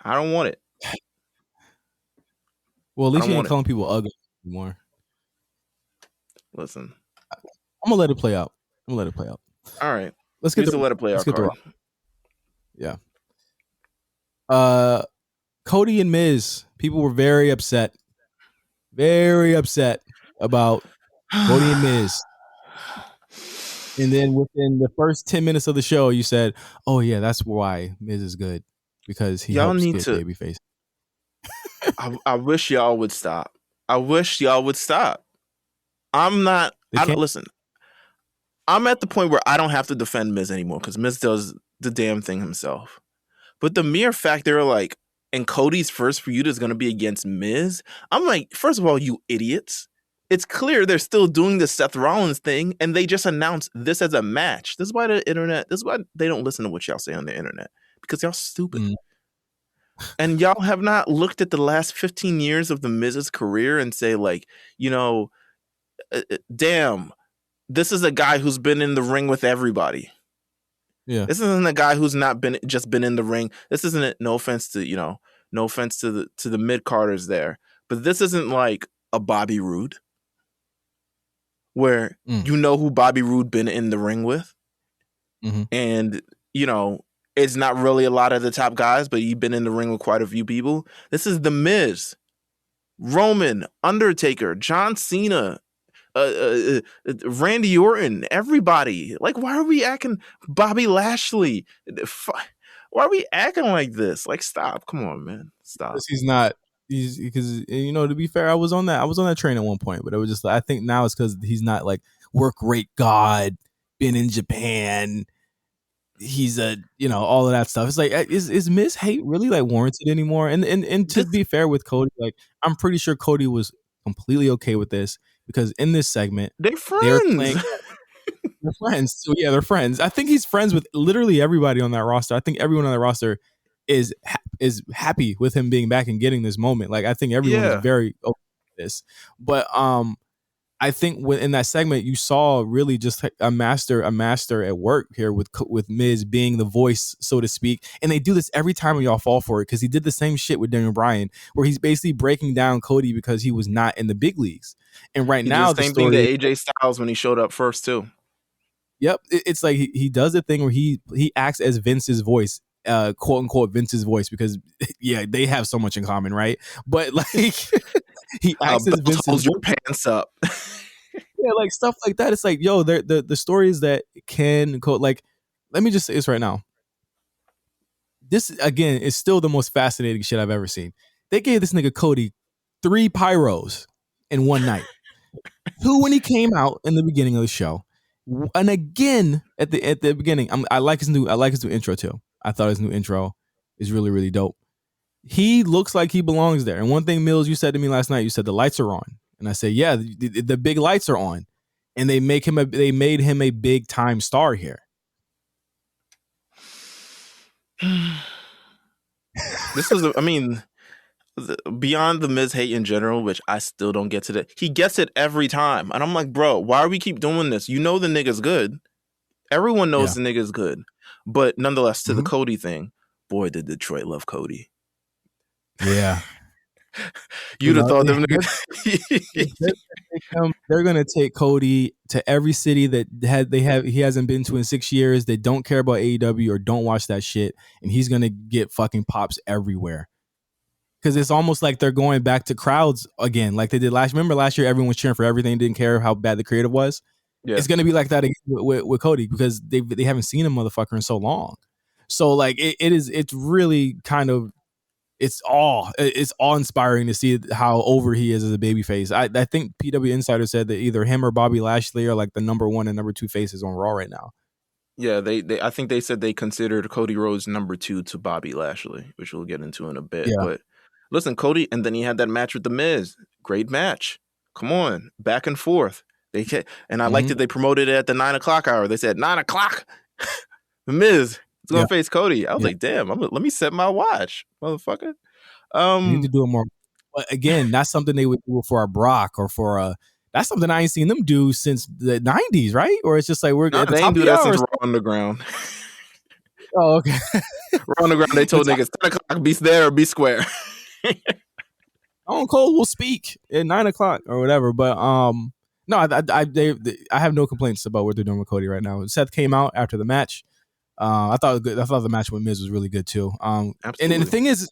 I don't want it. Well, at least you ain't calling people ugly anymore. Listen. I'm going to let it play out. All right. Let's get to let it play out. Yeah. Cody and Miz. People were very upset about Cody and Miz. And then within the first 10 minutes of the show, you said, "Oh yeah, that's why Miz is good, because he helps get babyface." I wish y'all would stop. Listen. I'm at the point where I don't have to defend Miz anymore because Miz does the damn thing himself. But the mere fact they're like, and Cody's first feud is going to be against Miz, I'm like, first of all, you idiots. It's clear they're still doing the Seth Rollins thing, and they just announced this as a match. This is why they don't listen to what y'all say on the internet, because y'all stupid. And y'all have not looked at the last 15 years of the Miz's career and say, like, you know, damn, this is a guy who's been in the ring with everybody. Yeah. This isn't a guy who's not been in the ring. This isn't, no offense to the mid-carders there, but this isn't like a Bobby Roode, where you know who Bobby Roode been in the ring with. And, you know, it's not really a lot of the top guys, but you've been in the ring with quite a few people. This is The Miz. Roman, Undertaker, John Cena, Randy Orton, everybody. Like, why are we acting Bobby Lashley? Why are we acting like this? Like, stop. Come on, man. Stop. Because he's not. He's because, you know, to be fair, I was on that train at one point, but it was just, I think now it's because he's not like work rate god, been in Japan. He's a, you know, all of that stuff. It's like, is Miz hate really like warranted anymore? And to be fair with Cody, like, I'm pretty sure Cody was completely okay with this, because in this segment They're they're friends. playing. They're friends. So yeah, they're friends. I think he's friends with literally everybody on that roster. I think everyone on the roster is happy with him being back and getting this moment. Like, I think everyone is very okay with this. But I think in that segment you saw really just a master at work here with Miz being the voice, so to speak. And they do this every time y'all fall for it, because he did the same shit with Daniel Bryan, where he's basically breaking down Cody because he was not in the big leagues. And right now the same thing to AJ Styles when he showed up first too. Yep, it's like he does a thing where he acts as Vince's voice, quote unquote Vince's voice, because yeah, they have so much in common, right? But like he acts as Vince's hold your voice. pants up. Yeah, like stuff like that. It's like, yo, the stories that can quote, like, let me just say this right now. This again is still the most fascinating shit I've ever seen. They gave this nigga Cody 3 pyros in one night. 2 when he came out in the beginning of the show, and again at the beginning. I like his new intro too. I thought his new intro is really, really dope. He looks like he belongs there. And one thing, Meelz, you said to me last night, you said the lights are on, and I said, yeah, the big lights are on, and they made him a big time star here. This is, I mean, beyond the Miz hate in general, which I still don't get to that. He gets it every time. And I'm like, bro, why do we keep doing this? You know the nigga's good. Everyone knows the nigga's good. But nonetheless, to the Cody thing, boy, did Detroit love Cody. Yeah. You'd have thought them niggas. They're gonna take Cody to every city that he hasn't been to in 6 years. They don't care about AEW or don't watch that shit, and he's gonna get fucking pops everywhere. Because it's almost like they're going back to crowds again, like they did last. Remember last year, everyone was cheering for everything, didn't care how bad the creative was. Yeah. It's gonna be like that again with Cody, because they haven't seen a motherfucker in so long. So like it's really kind of. It's awe-inspiring to see how over he is as a babyface. I think PW Insider said that either him or Bobby Lashley are like the number 1 and number 2 faces on Raw right now. Yeah, they I think they said they considered Cody Rhodes number 2 to Bobby Lashley, which we'll get into in a bit. Yeah. But listen, Cody, and then he had that match with The Miz. Great match. Come on, back and forth. And I liked that they promoted it at the 9 o'clock hour. They said 9 o'clock. The Miz. It's gonna face Cody. I was like, damn, let me set my watch, motherfucker. You need to do it more. But again, that's something they would do for a Brock or for that's something I ain't seen them do since the 90s, right? Or it's just like we're at the they top ain't do that since Raw Underground. Oh, okay. Raw Underground, they told niggas 10 o'clock, be there or be square. On Cole will speak at 9 o'clock or whatever. But no, I have no complaints about what they're doing with Cody right now. Seth came out after the match. I thought the match with Miz was really good too. And then the thing is,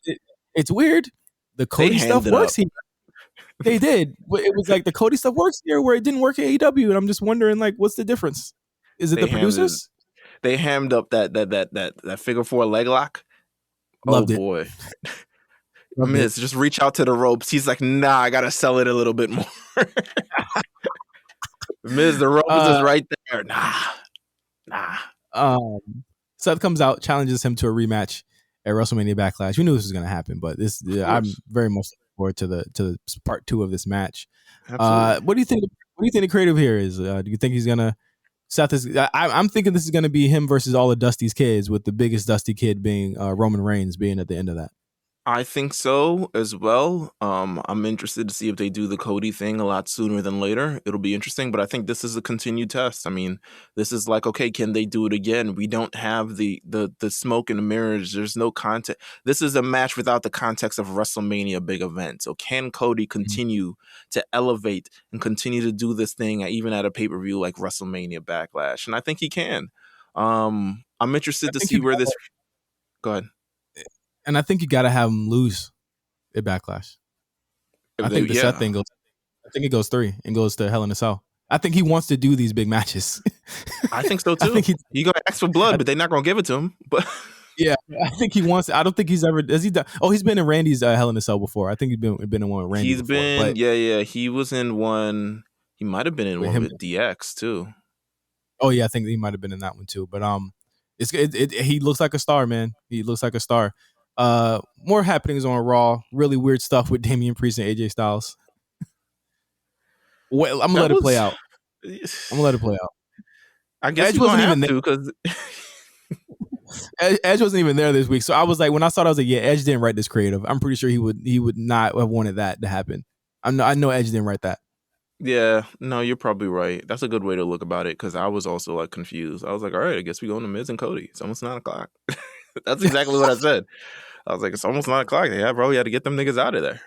it's weird. The Cody stuff works here. They did, but it was like the Cody stuff works here where it didn't work at AEW, and I'm just wondering, like, what's the difference? Is it the producers? They hammed up that figure 4 leg lock. Loved it. Boy. Miz, just reach out to the ropes. He's like, nah, I gotta sell it a little bit more. Miz, the ropes is right there. Nah. Seth comes out, challenges him to a rematch at WrestleMania Backlash. We knew this was going to happen, but I'm very much looking forward to the part 2 of this match. What do you think? What do you think the creative here is? Do you think he's gonna? Seth is. I'm thinking this is going to be him versus all of Dusty's kids, with the biggest Dusty kid being Roman Reigns being at the end of that. I think so as well. I'm interested to see if they do the Cody thing a lot sooner than later. It'll be interesting, but I think this is a continued test. I mean, this is like, okay, can they do it again? We don't have the smoke and the mirrors. There's no context. This is a match without the context of WrestleMania big event. So can Cody continue to elevate and continue to do this thing even at a pay-per-view like WrestleMania Backlash? And I think he can. I'm interested to see where this... Go ahead. And I think you got to have him lose at Backlash. I think the Seth thing goes. I think it goes 3 and goes to Hell in a Cell. I think he wants to do these big matches. I think so too. I think He's gonna ask for blood, but they're not gonna give it to him. But yeah, I think he wants. I don't think he's ever. Has he done? Oh, he's been in Randy's Hell in a Cell before. I think he's been in one with Randy. he's before, been but yeah. He was in one. He might have been in with one him. with DX too. Oh yeah, I think he might have been in that one too. But he looks like a star, man. He looks like a star. More happenings on Raw. Really weird stuff with Damian Priest and AJ Styles. Well, I'm gonna let it play out. I guess Edge you wasn't gonna even have to because Edge wasn't even there this week, so I was like, when I saw it, I was like, yeah, Edge didn't write this creative. I'm pretty sure he would not have wanted that to happen. I know Edge didn't write that. yeah, no, you're probably right. That's a good way to look about it because I was also like confused. I was like, all right, I guess we go to Miz and Cody. It's almost 9:00. That's exactly what I said. I was like, it's almost 9:00. They probably had to get them niggas out of there.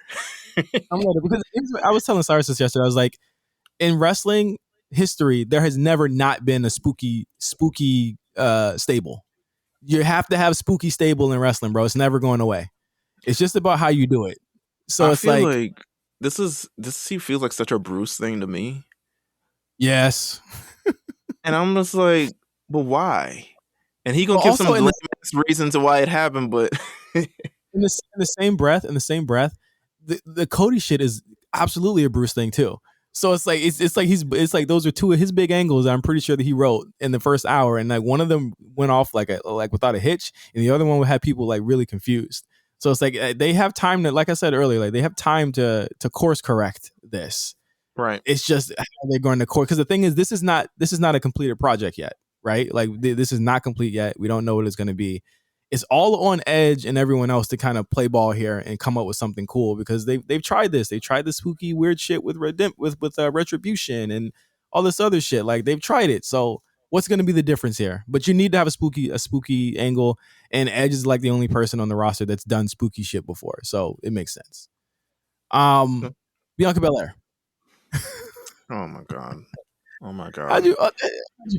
Because I was telling Cyrus this yesterday. I was like, in wrestling history, there has never not been a spooky stable. You have to have spooky stable in wrestling, bro. It's never going away. It's just about how you do it. So I it's feel like this feels like such a Bruce thing to me. yes. And I'm just like, but why? And he gonna give some lame reason to why it happened, but in the same breath, the Cody shit is absolutely a Bruce thing too. So it's like those are two of his big angles that I'm pretty sure that he wrote in the first hour, and like one of them went off like without a hitch, and the other one would have people like really confused. So it's like they have time to, like I said earlier, like they have time to course correct this. Right. It's just how they're going to court, because the thing is, this is not a completed project yet, right? Like this is not complete yet. We don't know what it's going to be. It's all on Edge and everyone else to kind of play ball here and come up with something cool, because they've tried this. They tried the spooky weird shit with Retribution and all this other shit. Like they've tried it. So what's going to be the difference here? But you need to have a spooky angle, and Edge is like the only person on the roster that's done spooky shit before, so it makes sense. Bianca Belair. Oh my god. How'd you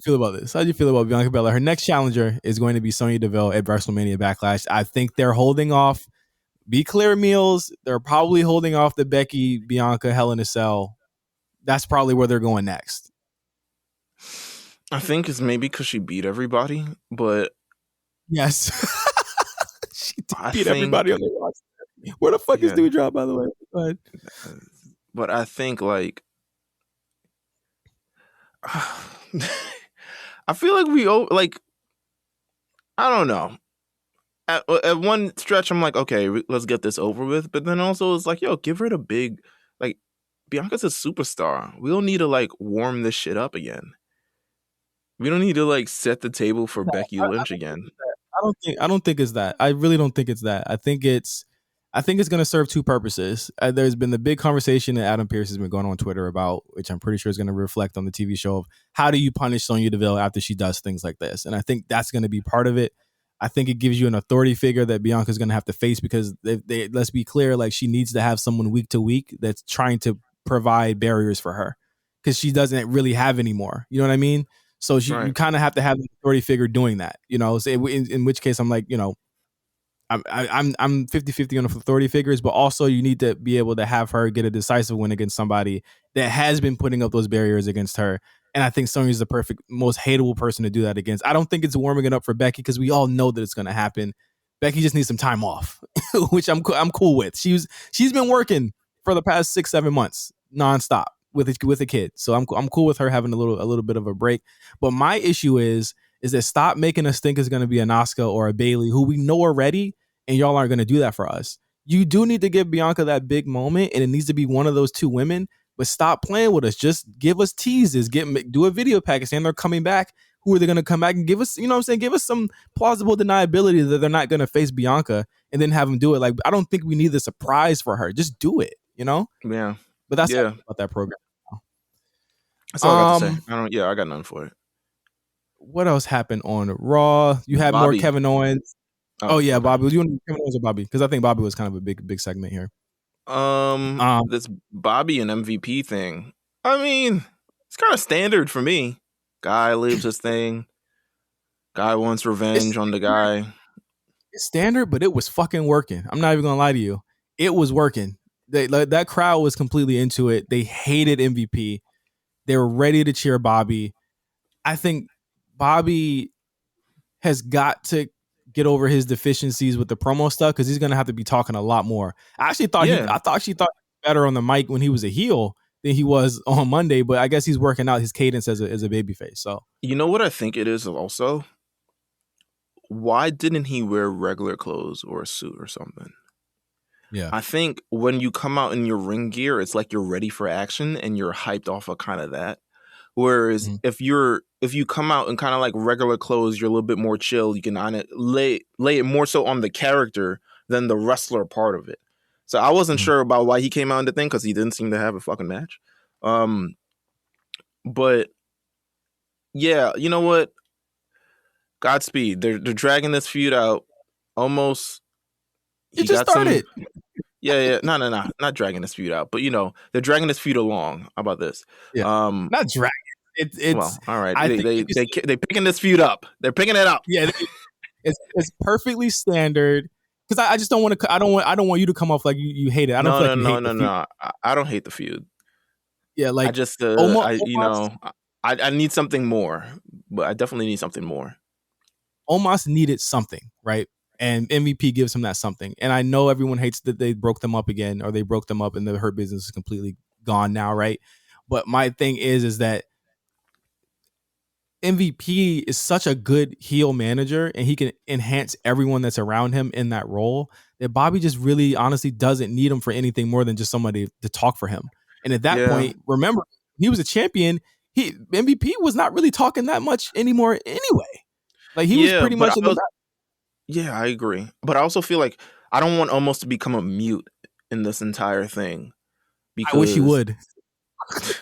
feel about this? How'd you feel about Bianca Belair? Her next challenger is going to be Sonya Deville at WrestleMania Backlash. I think they're holding off. Be clear, Meelz. They're probably holding off the Becky Bianca Hell in a Cell. That's probably where they're going next. I think it's maybe because she beat everybody, but yes, she beat everybody on the roster. Where the fuck is Doudrop, by the way? Go ahead. But I think like I feel like I don't know. At one stretch, I'm like, okay, let's get this over with. But then also it's like, yo, give her the big, like, Bianca's a superstar. We don't need to like warm this shit up again. We don't need to like set the table for Becky Lynch again. I don't think it's that. I really don't think it's that. I think it's going to serve two purposes. There's been the big conversation that Adam Pearce has been going on Twitter about, which I'm pretty sure is going to reflect on the TV show, of how do you punish Sonya Deville after she does things like this? And I think that's going to be part of it. I think it gives you an authority figure that Bianca's going to have to face, because they let's be clear, like she needs to have someone week to week that's trying to provide barriers for her, because she doesn't really have any more. You know what I mean? So you kind of have to have an authority figure doing that, you know. So in which case, I'm like, you know, I'm 50-50 on the authority figures, but also you need to be able to have her get a decisive win against somebody that has been putting up those barriers against her. And I think Sonya's the perfect, most hateable person to do that against. I don't think it's warming it up for Becky, because we all know that it's going to happen. Becky just needs some time off, which I'm cool with. She's been working for the past 6-7 months nonstop with a kid, so I'm cool with her having a little bit of a break. But my issue is that stop making us think it's going to be an Asuka or a Bayley, who we know already, and y'all aren't going to do that for us. You do need to give Bianca that big moment, and it needs to be one of those two women. But stop playing with us. Just give us teases. Do a video package saying they're coming back. Who are they going to come back and give us? You know what I'm saying? Give us some plausible deniability that they're not going to face Bianca, and then have them do it. Like, I don't think we need the surprise for her. Just do it. You know? Yeah. But that's about that program. That's all I got to say. I got nothing for it. What else happened on Raw? You had more Kevin Owens. Oh yeah, Bobby. Do you want to Kevin Owens or Bobby? Because I think Bobby was kind of a big segment here. This Bobby and MVP thing. I mean, it's kind of standard for me. Guy leaves his thing. Guy wants revenge on the guy. It's standard, but it was fucking working. I'm not even gonna lie to you. It was working. That crowd was completely into it. They hated MVP. They were ready to cheer Bobby. I think Bobby has got to get over his deficiencies with the promo stuff because he's going to have to be talking a lot more. I thought he was better on the mic when he was a heel than he was on Monday, but I guess he's working out his cadence as a babyface. So you know what I think it is also? Why didn't he wear regular clothes or a suit or something? Yeah, I think when you come out in your ring gear, it's like you're ready for action and you're hyped off of kind of that. Whereas if you come out in kind of like regular clothes, you're a little bit more chill. You can on it lay it more so on the character than the wrestler part of it. So I wasn't sure about why he came out in the thing because he didn't seem to have a fucking match. But yeah, you know what? Godspeed. They're dragging this feud out almost. It just started. Yeah. No. Not dragging this feud out, but they're dragging this feud along. How about this? Yeah. Not dragging. It's well, all right. They're picking this feud up. They're picking it up. Yeah, it's perfectly standard. Because I just don't want to. I don't want you to come off like you hate it. I don't feel like you hate the feud. I don't hate the feud. Yeah, like I just I need something more, but I definitely need something more. Omos needed something, right? And MVP gives him that something. And I know everyone hates that they broke them up again, or they broke them up and the Hurt Business is completely gone now, right? But my thing is that MVP is such a good heel manager and he can enhance everyone that's around him in that role that Bobby just really honestly doesn't need him for anything more than just somebody to talk for him. And at that point, remember, he was a champion. MVP was not really talking that much anymore anyway. Like he was pretty much in the back. Yeah, I agree. But I also feel like I don't want Omos to become a mute in this entire thing. Because I wish he would. I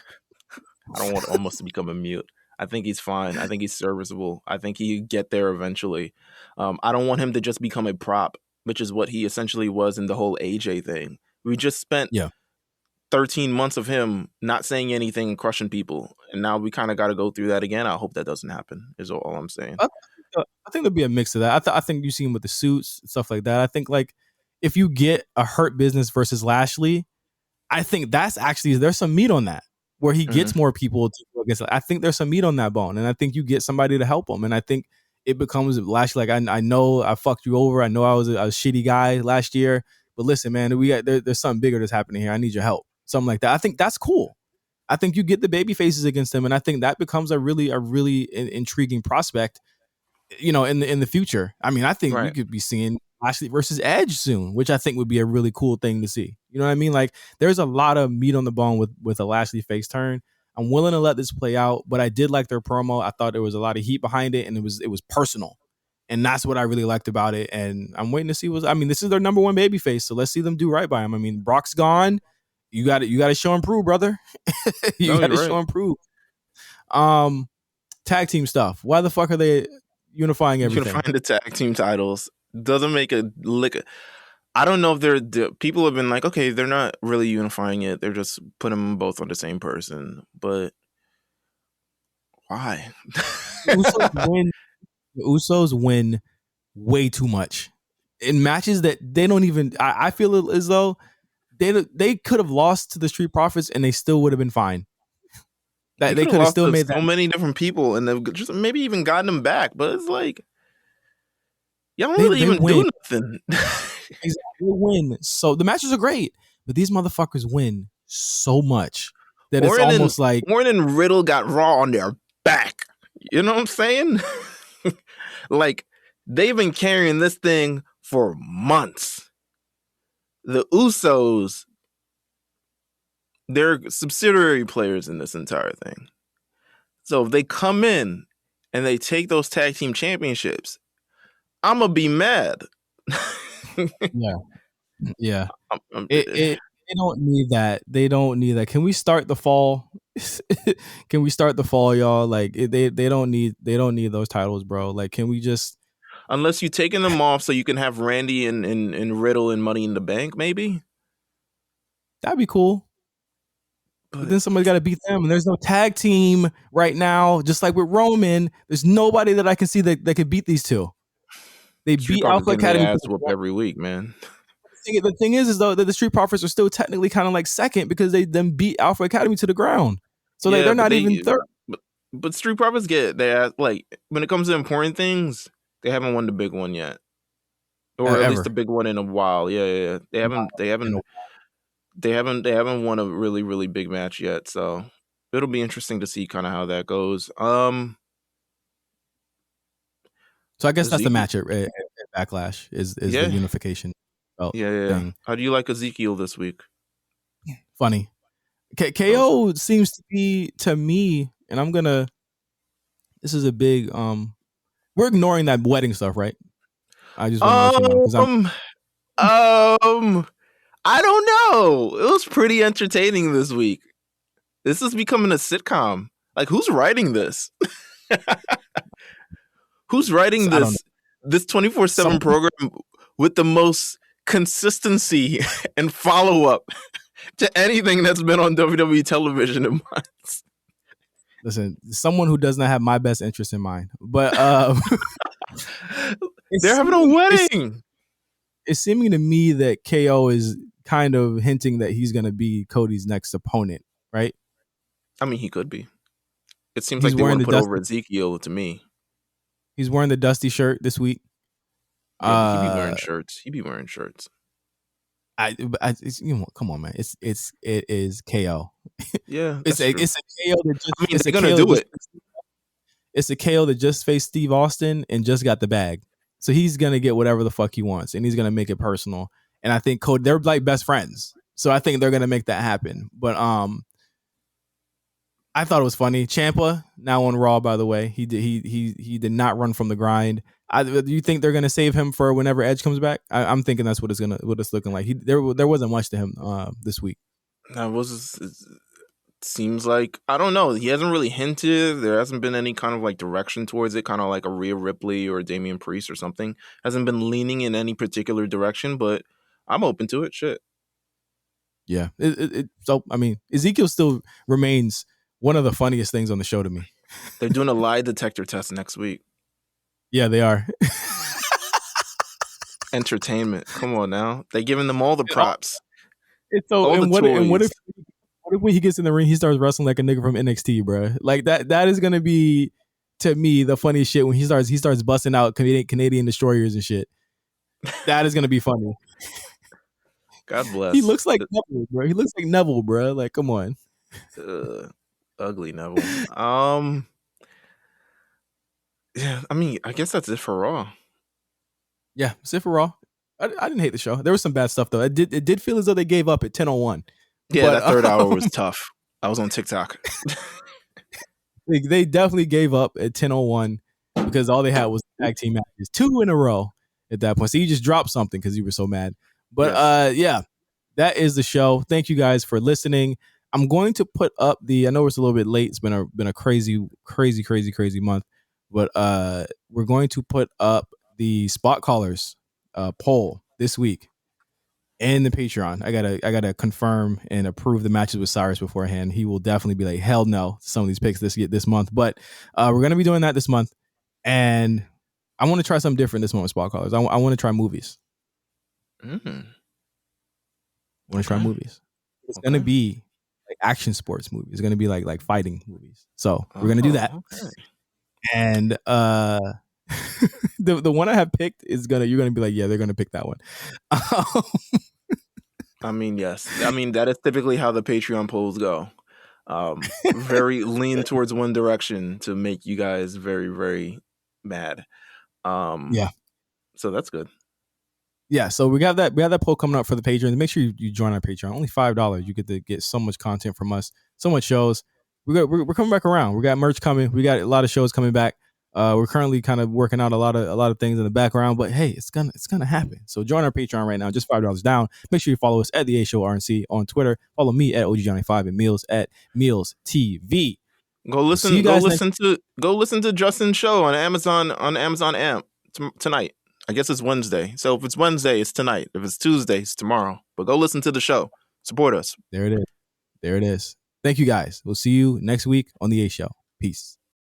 don't want Omos to become a mute. I think he's fine. I think he's serviceable. I think he get there eventually. I don't want him to just become a prop, which is what he essentially was in the whole AJ thing. We just spent 13 months of him not saying anything and crushing people. And now we kind of got to go through that again. I hope that doesn't happen, is all I'm saying. I think there'll be a mix of that. I think you see him with the suits and stuff like that. I think like if you get a Hurt Business versus Lashley, I think that's actually, there's some meat on that where he gets more people to go against. I think there's some meat on that bone, and I think you get somebody to help him. And I think it becomes Lashley. Like I know I fucked you over. I know I was a shitty guy last year, but listen, man, there's something bigger that's happening here. I need your help. Something like that. I think that's cool. I think you get the baby faces against him, and I think that becomes a really intriguing prospect. In the future. I mean, I think we could be seeing Lashley versus Edge soon, which I think would be a really cool thing to see. You know what I mean? Like, there's a lot of meat on the bone with a Lashley face turn. I'm willing to let this play out, but I did like their promo. I thought there was a lot of heat behind it, and it was personal, and that's what I really liked about it. And I'm waiting to see this is their number one baby face, so let's see them do right by him. I mean, Brock's gone. You got to show and prove, brother. You got to show and prove. Tag team stuff. Why the fuck are they unifying everything? Unifying the tag team titles doesn't make a lick. I don't know if people have been like, okay, they're not really unifying it. They're just putting them both on the same person. But why? The Usos win way too much in matches that they don't even. I feel as though they could have lost to the Street Profits and they still would have been fine. That they could have still made so many different people and they've just maybe even gotten them back, but it's like y'all don't really even do nothing. Exactly, they win. So the matches are great, but these motherfuckers win so much that it's almost like Warren and Riddle got Raw on their back. You know what I'm saying? Like they've been carrying this thing for months. The Usos, they're subsidiary players in this entire thing. So if they come in and they take those tag team championships, I'm going to be mad. Yeah. They don't need that. They don't need that. Can we start the fall? Can we start the fall, y'all? Like they don't need those titles, bro. Like, can we just, unless you're taking them off so you can have Randy and Riddle and Money in the Bank, maybe? That'd be cool. But then somebody got to beat them, and there's no tag team right now. Just like with Roman, there's nobody that I can see that could beat these two. They beat Alpha Academy ass whoop every week, man. the thing is though that the Street Profits are still technically kind of like second because they then beat Alpha Academy to the ground. So they're not even third. But Street Profits like when it comes to important things, they haven't won the big one yet, or at least the big one in a while. Yeah. They haven't won a really, really big match yet. So it'll be interesting to see kind of how that goes. So I guess that's the match at Backlash is the unification belt thing. How do you like Ezekiel this week? Funny. KO seems to be, to me, and this is a big, we're ignoring that wedding stuff, right? I just want to let you know. I don't know. It was pretty entertaining this week. This is becoming a sitcom. Like, who's writing this? Who's writing this 24/7 program with the most consistency and follow-up to anything that's been on WWE television in months? Listen, someone who does not have my best interest in mind. But they're having a wedding. It's seeming to me that KO is kind of hinting that he's going to be Cody's next opponent, right? I mean, he could be. It seems like they want to put over Ezekiel to me. He's wearing the Dusty shirt this week. Yeah, he be wearing shirts. He be wearing shirts. Come on, man. It is KO. Yeah, it's a KO that just. I mean, they're gonna do it. It's a KO that just faced Steve Austin and just got the bag, so he's gonna get whatever the fuck he wants, and he's gonna make it personal. And I think Cody, they're like best friends, so I think they're gonna make that happen. But I thought it was funny. Ciampa now on Raw, by the way, he did not run from the grind. Do you think they're gonna save him for whenever Edge comes back? I'm thinking that's what it's looking like. There wasn't much to him this week. Seems like, I don't know. He hasn't really hinted. There hasn't been any kind of like direction towards it. Kind of like a Rhea Ripley or Damian Priest or something. Hasn't been leaning in any particular direction, but I'm open to it. Shit. Yeah. So I mean, Ezekiel still remains one of the funniest things on the show to me. They're doing a lie detector test next week. Yeah, they are. Entertainment. Come on now. They're giving them all the props. What if when he gets in the ring, he starts wrestling like a nigga from NXT, bro? Like that is gonna be, to me, the funniest shit when he starts busting out Canadian destroyers and shit. That is gonna be funny. God bless. He looks like Neville, bro. He looks like Neville, bro. Like, come on. Ugly Neville. Yeah, I mean, I guess that's it for Raw. Yeah, that's it for Raw. I didn't hate the show. There was some bad stuff though. It did feel as though they gave up at 10:01. Yeah, that third hour was tough. I was on TikTok. They definitely gave up at 10:01 because all they had was tag team matches, 2 in a row at that point. So you just dropped something because you were so mad. But yeah, that is the show. Thank you guys for listening. I'm going to put up I know it's a little bit late. It's been a crazy month, but we're going to put up the spot callers poll this week in the Patreon. I gotta confirm and approve the matches with Cyrus beforehand. He will definitely be like, hell no to some of these picks this month. But we're gonna be doing that this month, and I want to try something different this month with spot callers. I want to try movies. I want to try movies. It's gonna be like action sports movies. It's gonna be like fighting movies. So we're gonna do that. Okay. And the one I have picked you're gonna be like, yeah, they're gonna pick that one. I mean, yes. I mean, that is typically how the Patreon polls go. Very lean towards one direction to make you guys very, very mad. Yeah. So that's good. Yeah, so we have that poll coming up for the Patreon. Make sure you join our Patreon. Only $5. You get to get so much content from us, so much shows. We're coming back around. We got merch coming. We got a lot of shows coming back. We're currently kind of working out a lot of things in the background, but hey, it's gonna happen. So join our Patreon right now, just $5 down. Make sure you follow us at the A Show RNC on Twitter. Follow me at OGJohnny5 and Meelz at Meelz TV. Go listen to Justin's show on Amazon Amp tonight. I guess it's Wednesday. So if it's Wednesday, it's tonight. If it's Tuesday, it's tomorrow. But go listen to the show. Support us. There it is. Thank you guys. We'll see you next week on the A Show. Peace.